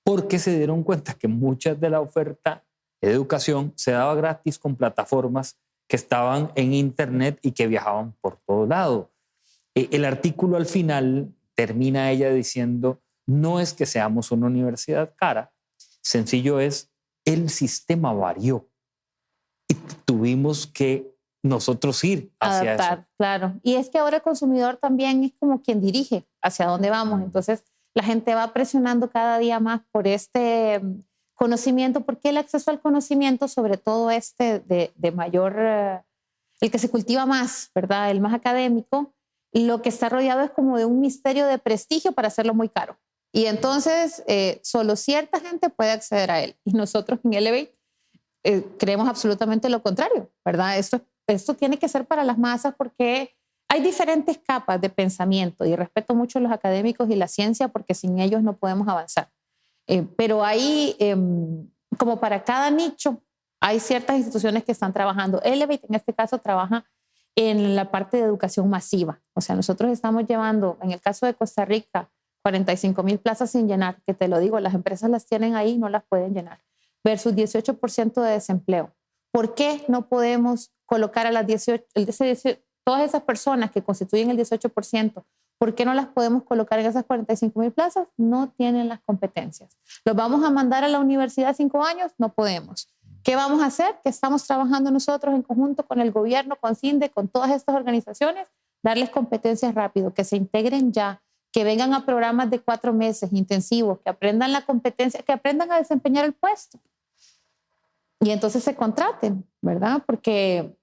porque se dieron cuenta que mucha de la oferta de educación se daba gratis con plataformas que estaban en internet y que viajaban por todo lado. El artículo al final termina ella diciendo, no es que seamos una universidad cara, sencillo es el sistema varió y tuvimos que nosotros ir hacia Adaptar, eso. claro. Y es que ahora el consumidor también es como quien dirige hacia dónde vamos. Entonces, la gente va presionando cada día más por este conocimiento, porque el acceso al conocimiento, sobre todo este de mayor, el que se cultiva más, ¿verdad? El más académico, lo que está rodeado es como de un misterio de prestigio para hacerlo muy caro. Y entonces, solo cierta gente puede acceder a él. Y nosotros en Elevate creemos absolutamente lo contrario, ¿verdad? Esto tiene que ser para las masas porque hay diferentes capas de pensamiento y respeto mucho a los académicos y la ciencia porque sin ellos no podemos avanzar. Pero hay, como para cada nicho, hay ciertas instituciones que están trabajando. Elevate en este caso trabaja en la parte de educación masiva. O sea, nosotros estamos llevando, en el caso de Costa Rica, 45,000 plazas sin llenar, que te lo digo, las empresas las tienen ahí y no las pueden llenar, versus 18% de desempleo. ¿Por qué no podemos colocar a las 18, todas esas personas que constituyen el 18%, ¿por qué no las podemos colocar en esas 45,000 plazas? No tienen las competencias. ¿Los vamos a mandar a la universidad 5 años? No podemos. ¿Qué vamos a hacer? Que estamos trabajando nosotros en conjunto con el gobierno, con CINDE, con todas estas organizaciones, darles competencias rápido, que se integren ya, que vengan a programas de 4 meses intensivos, que aprendan la competencia, que aprendan a desempeñar el puesto. Y entonces se contraten, ¿verdad? Porque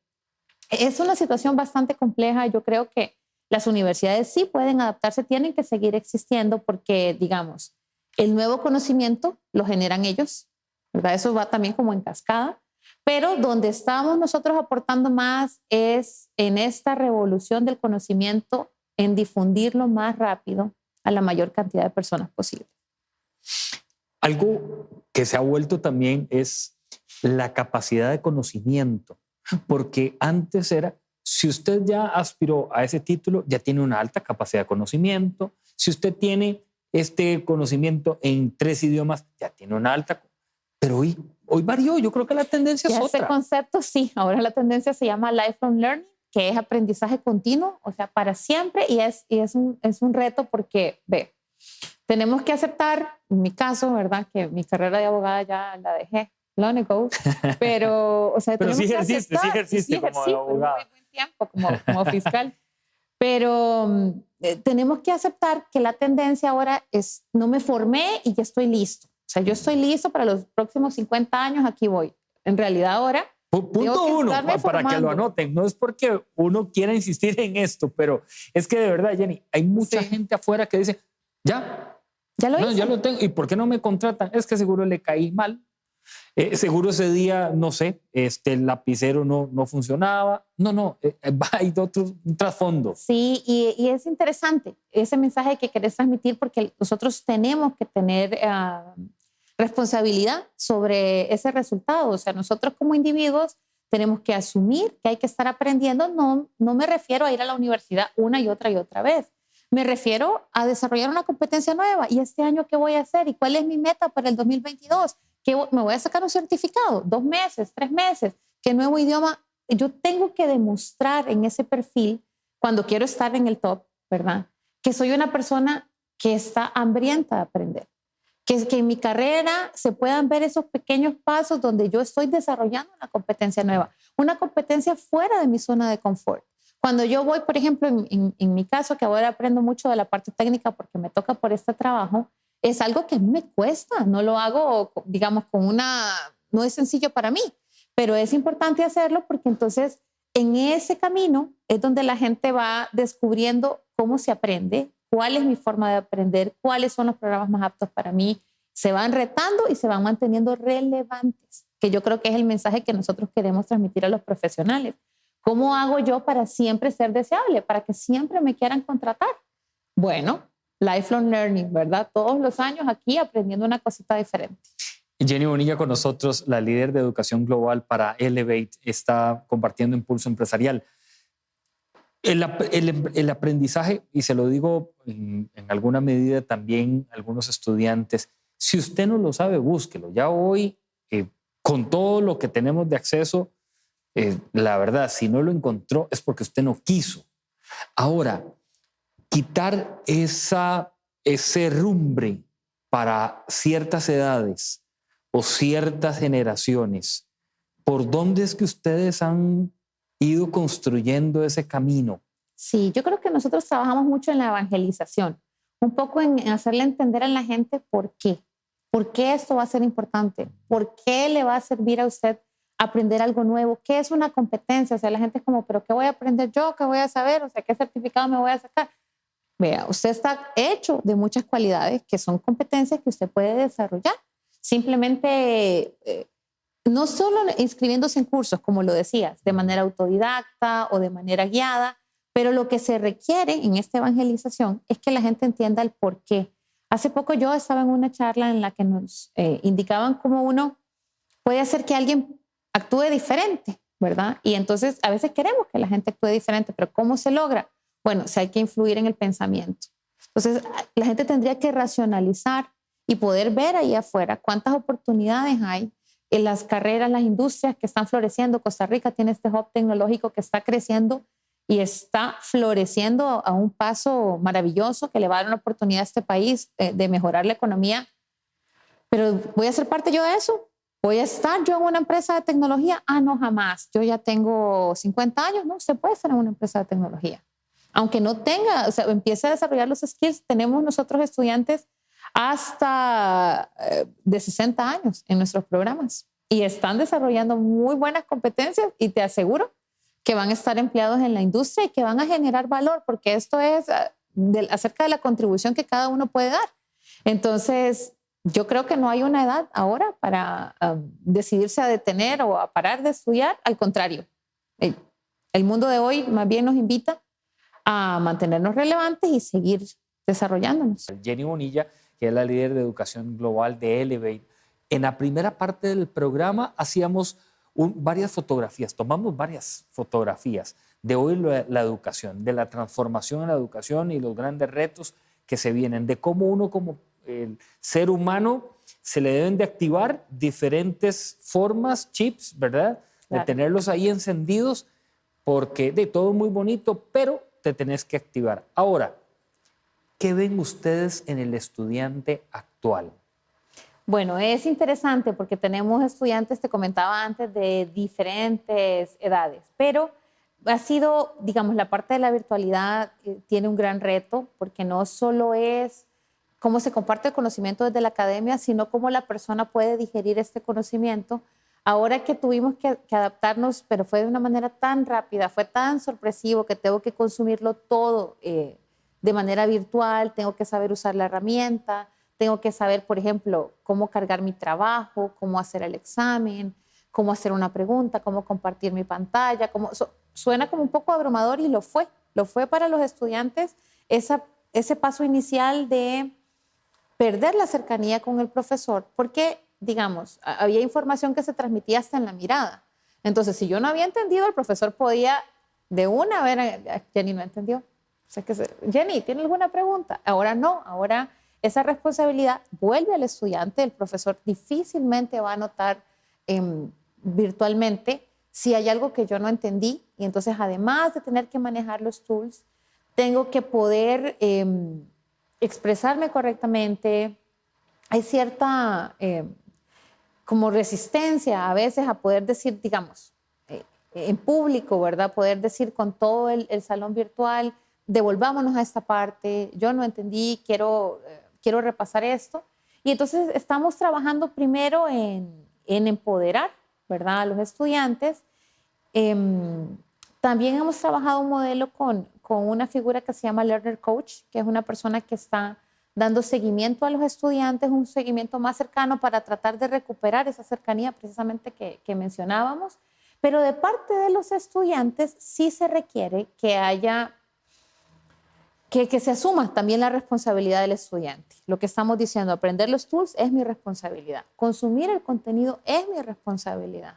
es una situación bastante compleja. Yo creo que las universidades sí pueden adaptarse, tienen que seguir existiendo porque, digamos, el nuevo conocimiento lo generan ellos, ¿verdad? Eso va también como en cascada, pero donde estamos nosotros aportando más es en esta revolución del conocimiento, en difundirlo más rápido a la mayor cantidad de personas posible. Algo que se ha vuelto también es la capacidad de conocimiento, porque antes era, si usted ya aspiró a ese título, ya tiene una alta capacidad de conocimiento. Si usted tiene este conocimiento en 3 idiomas, ya tiene una alta. Pero hoy varió. Yo creo que la tendencia es otra. Ese concepto, sí. Ahora la tendencia se llama lifelong learning, que es aprendizaje continuo, o sea, para siempre. Y es un reto porque, ve, tenemos que aceptar, en mi caso, ¿verdad? Que mi carrera de abogada ya la dejé long ago, pero, o sea, pero sí ejerciste, sí como abogada. Muy buen tiempo como fiscal. Pero tenemos que aceptar que la tendencia ahora es, no me formé y ya estoy listo. O sea, yo estoy listo para los próximos 50 años, aquí voy. En realidad ahora... Punto 1, para que lo anoten. No es porque uno quiera insistir en esto, pero es que de verdad, Jenny, hay mucha gente afuera que dice, ya lo hice. Ya lo tengo. ¿Y por qué no me contratan? Es que seguro le caí mal. Seguro ese día, no sé, el lapicero no funcionaba. No, hay un trasfondo. Sí, y es interesante ese mensaje que querés transmitir porque nosotros tenemos que tener responsabilidad sobre ese resultado. O sea, nosotros como individuos tenemos que asumir que hay que estar aprendiendo. No me refiero a ir a la universidad una y otra vez. Me refiero a desarrollar una competencia nueva. ¿Y este año qué voy a hacer? ¿Y cuál es mi meta para el 2022? ¿Me voy a sacar un certificado? 2 meses, 3 meses. ¿Qué nuevo idioma? Yo tengo que demostrar en ese perfil, cuando quiero estar en el top, ¿verdad? Que soy una persona que está hambrienta de aprender. Que en mi carrera se puedan ver esos pequeños pasos donde yo estoy desarrollando una competencia nueva, una competencia fuera de mi zona de confort. Cuando yo voy, por ejemplo, en mi caso, que ahora aprendo mucho de la parte técnica porque me toca por este trabajo, es algo que a mí me cuesta, no lo hago, digamos, no es sencillo para mí, pero es importante hacerlo porque entonces en ese camino es donde la gente va descubriendo cómo se aprende, cuál es mi forma de aprender, cuáles son los programas más aptos para mí, se van retando y se van manteniendo relevantes, que yo creo que es el mensaje que nosotros queremos transmitir a los profesionales. ¿Cómo hago yo para siempre ser deseable, para que siempre me quieran contratar? Bueno, lifelong learning, ¿verdad? Todos los años aquí aprendiendo una cosita diferente. Jenny Bonilla con nosotros, la líder de educación global para Elevate, está compartiendo Impulso Empresarial. El aprendizaje, y se lo digo en alguna medida también a algunos estudiantes, si usted no lo sabe, búsquelo. Ya hoy, con todo lo que tenemos de acceso, la verdad, si no lo encontró es porque usted no quiso. Ahora, quitar ese rumbre para ciertas edades o ciertas generaciones, ¿por dónde es que ustedes han ido construyendo ese camino? Sí, yo creo que nosotros trabajamos mucho en la evangelización, un poco en hacerle entender a la gente por qué esto va a ser importante, por qué le va a servir a usted aprender algo nuevo, qué es una competencia. O sea, la gente es como, pero ¿qué voy a aprender yo? ¿Qué voy a saber? O sea, ¿qué certificado me voy a sacar? Vea, usted está hecho de muchas cualidades que son competencias que usted puede desarrollar. Simplemente, no solo inscribiéndose en cursos, como lo decías, de manera autodidacta o de manera guiada, pero lo que se requiere en esta evangelización es que la gente entienda el por qué. Hace poco yo estaba en una charla en la que nos indicaban cómo uno puede hacer que alguien actúe diferente, ¿verdad? Y entonces a veces queremos que la gente actúe diferente, pero ¿cómo se logra? Bueno, si hay que influir en el pensamiento. Entonces la gente tendría que racionalizar y poder ver ahí afuera cuántas oportunidades hay en las carreras, las industrias que están floreciendo. Costa Rica tiene este hub tecnológico que está creciendo y está floreciendo a un paso maravilloso que le va a dar una oportunidad a este país de mejorar la economía. Pero ¿voy a ser parte yo de eso? ¿Voy a estar yo en una empresa de tecnología? Ah, no, jamás. Yo ya tengo 50 años. No, usted puede estar en una empresa de tecnología. Aunque no tenga, o sea, empiece a desarrollar los skills. Tenemos nosotros estudiantes hasta de 60 años en nuestros programas y están desarrollando muy buenas competencias y te aseguro que van a estar empleados en la industria y que van a generar valor, porque esto es acerca de la contribución que cada uno puede dar. Entonces, yo creo que no hay una edad ahora para decidirse a detener o a parar de estudiar. Al contrario, el mundo de hoy más bien nos invita a mantenernos relevantes y seguir desarrollándonos. Jenny Bonilla, que es la líder de educación global de Elevate, en la primera parte del programa hacíamos varias fotografías, tomamos varias fotografías de hoy la educación, de la transformación en la educación y los grandes retos que se vienen, de cómo uno como el ser humano se le deben de activar diferentes formas, chips, ¿verdad? Claro. De tenerlos ahí encendidos, porque de todo muy bonito, pero te tenés que activar. Ahora, ¿qué ven ustedes en el estudiante actual? Bueno, es interesante porque tenemos estudiantes, te comentaba antes, de diferentes edades, pero ha sido, digamos, la parte de la virtualidad tiene un gran reto porque no solo es cómo se comparte el conocimiento desde la academia, sino cómo la persona puede digerir este conocimiento. Ahora que tuvimos que adaptarnos, pero fue de una manera tan rápida, fue tan sorpresivo que tengo que consumirlo todo de manera virtual, tengo que saber usar la herramienta, tengo que saber, por ejemplo, cómo cargar mi trabajo, cómo hacer el examen, cómo hacer una pregunta, cómo compartir mi pantalla. Suena como un poco abrumador y lo fue para los estudiantes ese paso inicial de perder la cercanía con el profesor, porque, digamos, había información que se transmitía hasta en la mirada. Entonces, si yo no había entendido, el profesor podía de una ver, Jenny no entendió. O sea, Jenny, ¿tiene alguna pregunta? Ahora no, ahora esa responsabilidad vuelve al estudiante. El profesor difícilmente va a notar virtualmente si hay algo que yo no entendí. Y entonces, además de tener que manejar los tools, tengo que poder expresarme correctamente. Hay cierta como resistencia a veces a poder decir, digamos, en público, ¿verdad? Poder decir con todo el salón virtual, devolvámonos a esta parte, yo no entendí, quiero repasar esto. Y entonces estamos trabajando primero en empoderar, ¿verdad?, a los estudiantes. También hemos trabajado un modelo con una figura que se llama Learner Coach, que es una persona que está dando seguimiento a los estudiantes, un seguimiento más cercano para tratar de recuperar esa cercanía precisamente que mencionábamos. Pero de parte de los estudiantes sí se requiere que haya, que se asuma también la responsabilidad del estudiante. Lo que estamos diciendo, aprender los tools es mi responsabilidad. Consumir el contenido es mi responsabilidad.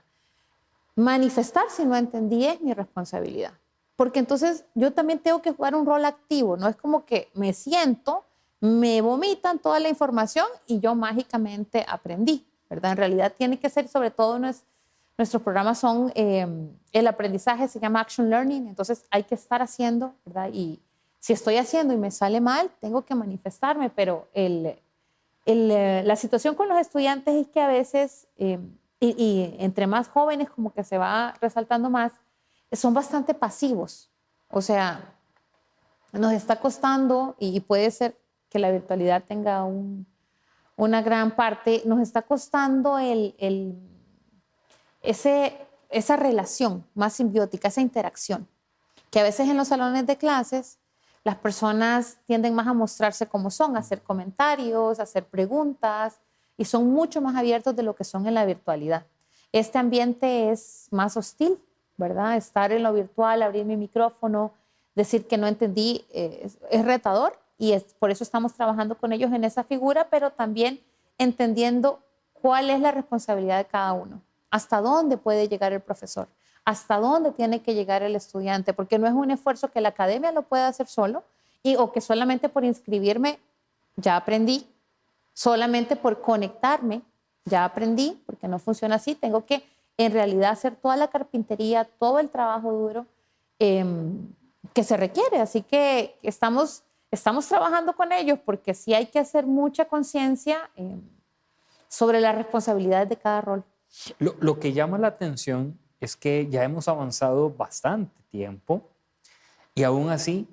Manifestar si no entendí es mi responsabilidad. Porque entonces yo también tengo que jugar un rol activo. No es como que me siento, me vomitan toda la información y yo mágicamente aprendí, ¿verdad? En realidad tiene que ser, sobre todo nuestros programas son, el aprendizaje se llama Action Learning, entonces hay que estar haciendo, ¿verdad? Y si estoy haciendo y me sale mal, tengo que manifestarme, pero el La situación con los estudiantes es que a veces, y entre más jóvenes como que se va resaltando más, son bastante pasivos. O sea, nos está costando, y puede ser que la virtualidad tenga una gran parte, nos está costando esa relación más simbiótica, esa interacción, que a veces en los salones de clases las personas tienden más a mostrarse como son, a hacer comentarios, a hacer preguntas, y son mucho más abiertos de lo que son en la virtualidad. Este ambiente es más hostil, ¿verdad? Estar en lo virtual, abrir mi micrófono, decir que no entendí, es retador, y por eso estamos trabajando con ellos en esa figura, pero también entendiendo cuál es la responsabilidad de cada uno, hasta dónde puede llegar el profesor, hasta dónde tiene que llegar el estudiante, porque no es un esfuerzo que la academia lo pueda hacer solo, o que solamente por inscribirme ya aprendí, solamente por conectarme ya aprendí, porque no funciona así. Tengo que en realidad hacer toda la carpintería, todo el trabajo duro que se requiere. Así que estamos trabajando con ellos, porque sí hay que hacer mucha conciencia sobre las responsabilidades de cada rol. Lo que llama la atención es que ya hemos avanzado bastante tiempo y aún así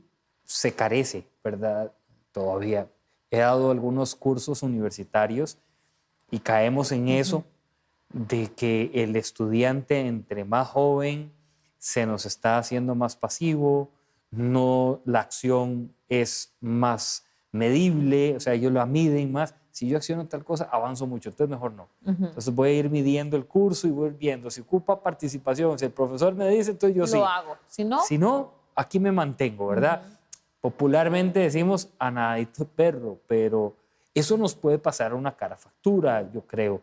se carece, ¿verdad? Todavía. He dado algunos cursos universitarios y caemos en eso de que el estudiante entre más joven se nos está haciendo más pasivo, no, la acción es más medible, o sea, ellos la miden más. Si yo acciono tal cosa, avanzo mucho, entonces mejor no. Entonces voy a ir midiendo el curso y voy viendo si ocupa participación. Si el profesor me dice, entonces yo sí. Lo hago. Si no, aquí me mantengo, ¿verdad? Popularmente decimos a nadito de perro, pero eso nos puede pasar a una cara factura, yo creo.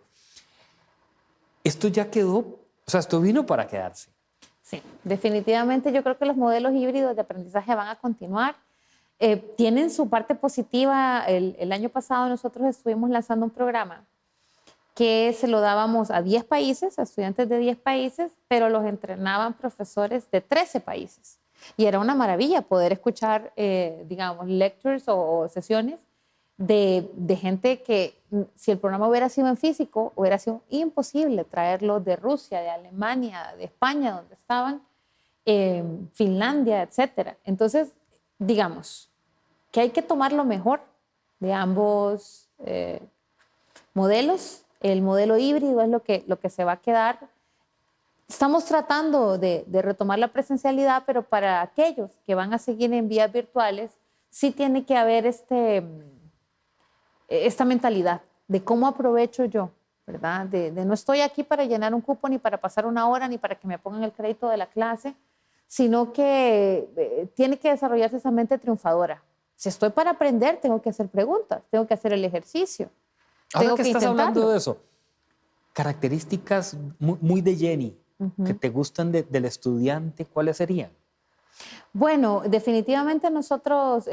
Esto ya quedó, o sea, esto vino para quedarse. Sí, definitivamente yo creo que los modelos híbridos de aprendizaje van a continuar. Tienen su parte positiva. El año pasado nosotros estuvimos lanzando un programa que se lo dábamos a 10 países, a estudiantes de 10 países, pero los entrenaban profesores de 13 países. Y era una maravilla poder escuchar, digamos, lectures o sesiones de gente que, si el programa hubiera sido en físico, hubiera sido imposible traerlos de Rusia, de Alemania, de España, donde estaban, Finlandia, etc. Entonces, digamos que hay que tomar lo mejor de ambos modelos. El modelo híbrido es lo que se va a quedar. Estamos tratando de retomar la presencialidad, pero para aquellos que van a seguir en vías virtuales, sí tiene que haber esta mentalidad de cómo aprovecho yo, ¿verdad? De no estoy aquí para llenar un cupo, ni para pasar una hora, ni para que me pongan el crédito de la clase, sino que tiene que desarrollarse esa mente triunfadora. Si estoy para aprender, tengo que hacer preguntas, tengo que hacer el ejercicio. Ahora que estás hablando de eso, características muy de Jenny, que te gustan del estudiante, ¿cuáles serían? Bueno, definitivamente nosotros,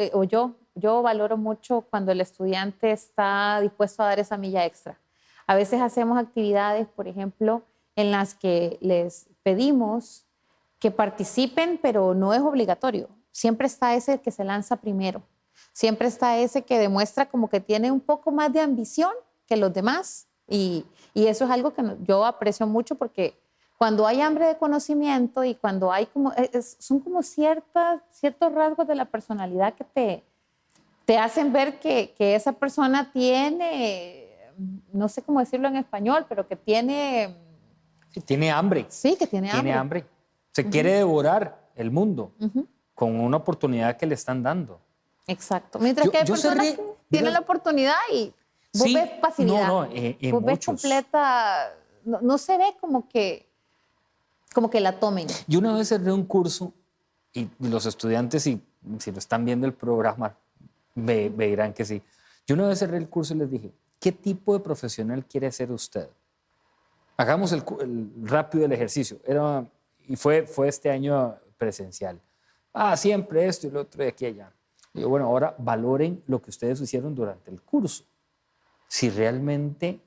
yo valoro mucho cuando el estudiante está dispuesto a dar esa milla extra. A veces hacemos actividades, por ejemplo, en las que les pedimos que participen, pero no es obligatorio. Siempre está ese que se lanza primero. Siempre está ese que demuestra como que tiene un poco más de ambición que los demás. Y eso es algo que yo aprecio mucho, porque cuando hay hambre de conocimiento y cuando hay como, son como ciertos rasgos de la personalidad que te hacen ver que esa persona tiene, no sé cómo decirlo en español, pero que tiene... Sí, tiene hambre. Sí, que tiene hambre. Tiene hambre. Se quiere devorar el mundo con una oportunidad que le están dando. Exacto. Mientras que hay personas que tienen la oportunidad y vos ves pasividad. Vos ves completa... No se ve como que la tomen. Yo una vez cerré un curso y los estudiantes, si lo están viendo el programa, me dirán que sí. Yo una vez cerré el curso y les dije, ¿qué tipo de profesional quiere ser usted? Hagamos el rápido el ejercicio. Y fue este año presencial. Siempre esto y lo otro y aquí y allá. Y yo, bueno, ahora valoren lo que ustedes hicieron durante el curso. Si realmente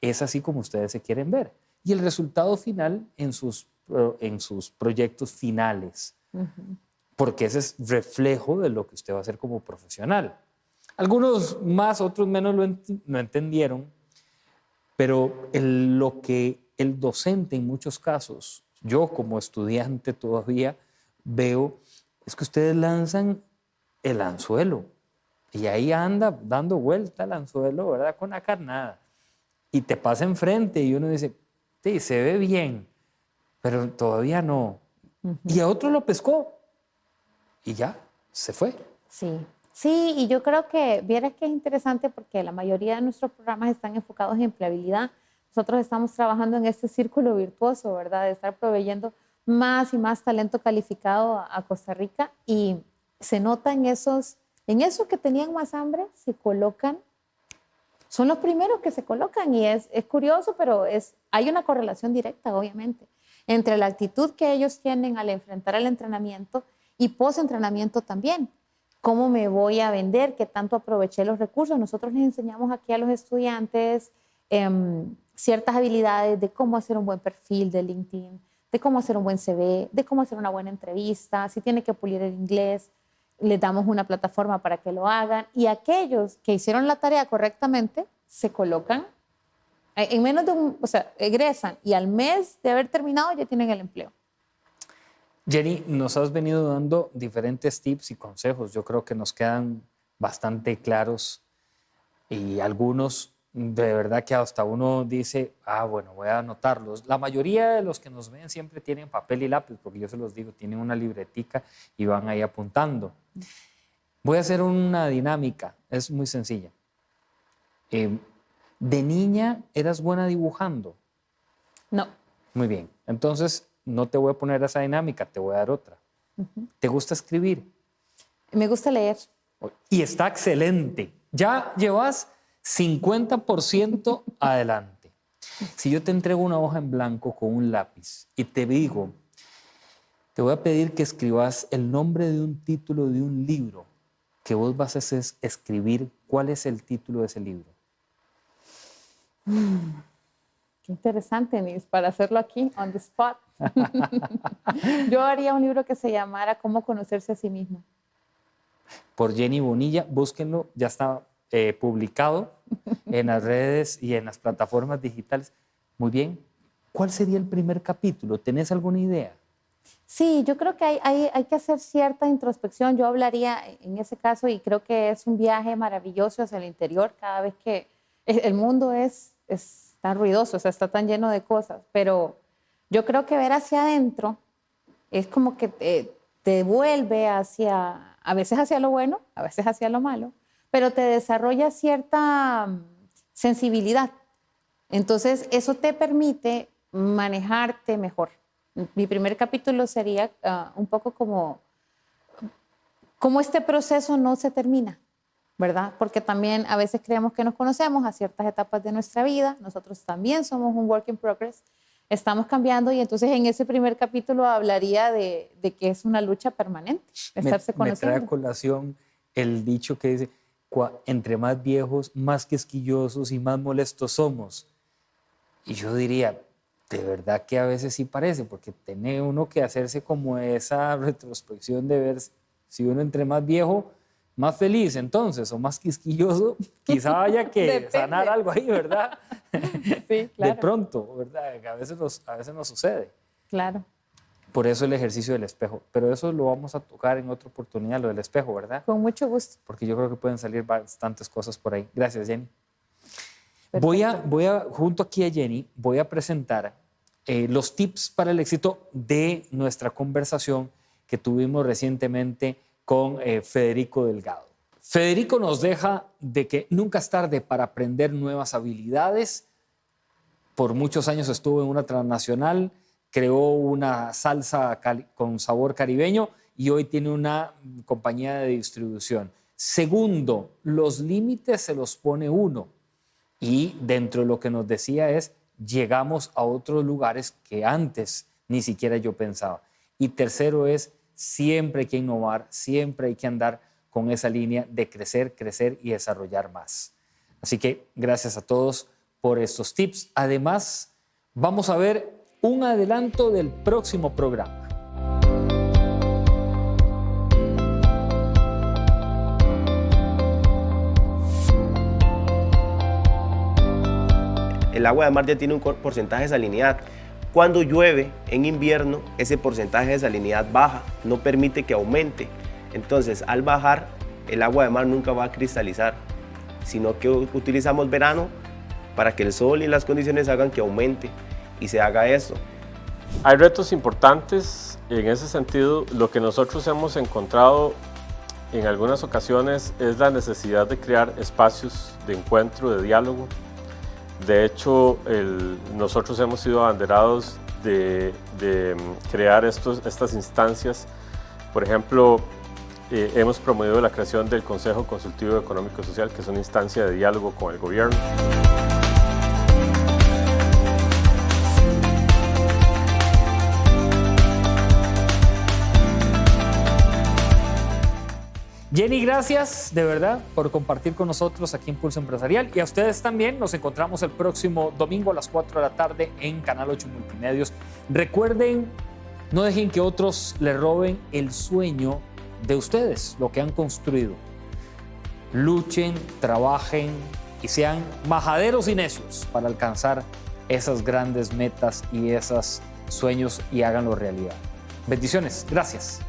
es así como ustedes se quieren ver. Y el resultado final en sus proyectos finales. Porque ese es reflejo de lo que usted va a hacer como profesional. Algunos más, otros menos lo entendieron, pero lo que el docente en muchos casos, yo como estudiante todavía veo, es que ustedes lanzan el anzuelo y ahí anda dando vuelta el anzuelo, ¿verdad? Con la carnada. Y te pasa enfrente y uno dice, sí, se ve bien, pero todavía no. Y a otro lo pescó y ya, se fue. Sí, sí, y yo creo que, vieras que es interesante porque la mayoría de nuestros programas están enfocados en empleabilidad. Nosotros estamos trabajando en este círculo virtuoso, ¿verdad? De estar proveyendo más y más talento calificado a Costa Rica y se nota en esos que tenían más hambre, se colocan, son los primeros que se colocan y es curioso, pero hay una correlación directa, obviamente, entre la actitud que ellos tienen al enfrentar el entrenamiento y post-entrenamiento también. ¿Cómo me voy a vender? ¿Qué tanto aproveché los recursos? Nosotros les enseñamos aquí a los estudiantes ciertas habilidades de cómo hacer un buen perfil de LinkedIn, de cómo hacer un buen CV, de cómo hacer una buena entrevista, si tiene que pulir el inglés, les damos una plataforma para que lo hagan y aquellos que hicieron la tarea correctamente se colocan en menos de o sea, egresan y al mes de haber terminado ya tienen el empleo. Jenny, nos has venido dando diferentes tips y consejos. Yo creo que nos quedan bastante claros y algunos de verdad que hasta uno dice, bueno, voy a anotarlos. La mayoría de los que nos ven siempre tienen papel y lápiz, porque yo se los digo, tienen una libretica y van ahí apuntando. Voy a hacer una dinámica, es muy sencilla. ¿De niña eras buena dibujando? No. Muy bien, entonces no te voy a poner esa dinámica, te voy a dar otra. ¿Te gusta escribir? Me gusta leer. Y está excelente. Ya llevas 50% adelante. Si yo te entrego una hoja en blanco con un lápiz y te digo, te voy a pedir que escribas el nombre de un título de un libro que vos vas a escribir, ¿cuál es el título de ese libro? Qué interesante, Nils, para hacerlo aquí, on the spot. Yo haría un libro que se llamara Cómo conocerse a sí mismo. Por Jenny Bonilla, búsquenlo, ya está publicado en las redes y en las plataformas digitales. Muy bien. ¿Cuál sería el primer capítulo? ¿Tenés alguna idea? Sí, yo creo que hay que hacer cierta introspección. Yo hablaría en ese caso y creo que es un viaje maravilloso hacia el interior cada vez que el mundo es tan ruidoso, o sea, está tan lleno de cosas, pero yo creo que ver hacia adentro es como que te devuelve a veces hacia lo bueno, a veces hacia lo malo, pero te desarrolla cierta sensibilidad. Entonces, eso te permite manejarte mejor. Mi primer capítulo sería un poco como este proceso no se termina, ¿verdad? Porque también a veces creemos que nos conocemos a ciertas etapas de nuestra vida. Nosotros también somos un work in progress. Estamos cambiando y entonces en ese primer capítulo hablaría de que es una lucha permanente, de estarse conociendo. Me trae a colación el dicho que dice, entre más viejos, más quisquillosos y más molestos somos. Y yo diría, de verdad que a veces sí parece, porque tiene uno que hacerse como esa retrospección de ver si uno entre más viejo, más feliz entonces, o más quisquilloso, quizá haya que sanar algo ahí, ¿verdad? Sí, claro. De pronto, ¿verdad? A veces nos sucede. Claro. Por eso el ejercicio del espejo. Pero eso lo vamos a tocar en otra oportunidad, lo del espejo, ¿verdad? Con mucho gusto. Porque yo creo que pueden salir bastantes cosas por ahí. Gracias, Jenny. Voy a, junto aquí a Jenny, voy a presentar los tips para el éxito de nuestra conversación que tuvimos recientemente con Federico Delgado. Federico nos deja de que nunca es tarde para aprender nuevas habilidades. Por muchos años estuvo en una transnacional, creó una salsa con sabor caribeño y hoy tiene una compañía de distribución. Segundo, los límites se los pone uno. Y dentro de lo que nos decía es, llegamos a otros lugares que antes ni siquiera yo pensaba. Y tercero es, siempre hay que innovar, siempre hay que andar con esa línea de crecer, crecer y desarrollar más. Así que gracias a todos por estos tips. Además, vamos a ver un adelanto del próximo programa. el agua de mar ya tiene un porcentaje de salinidad. Cuando llueve en invierno, ese porcentaje de salinidad baja, no permite que aumente. Entonces, al bajar, el agua de mar nunca va a cristalizar, sino que utilizamos verano para que el sol y las condiciones hagan que aumente y se haga eso. Hay retos importantes en ese sentido. Lo que nosotros hemos encontrado en algunas ocasiones es la necesidad de crear espacios de encuentro, de diálogo. De hecho, nosotros hemos sido abanderados de crear estas instancias. Por ejemplo, hemos promovido la creación del Consejo Consultivo Económico y Social, que es una instancia de diálogo con el gobierno. Jenny, gracias de verdad por compartir con nosotros aquí en Pulso Empresarial, y a ustedes también. Nos encontramos el próximo domingo a las 4 de la tarde en Canal 8 Multimedios. Recuerden, no dejen que otros les roben el sueño de ustedes, lo que han construido. Luchen, trabajen y sean majaderos y necios para alcanzar esas grandes metas y esos sueños, y háganlo realidad. Bendiciones. Gracias.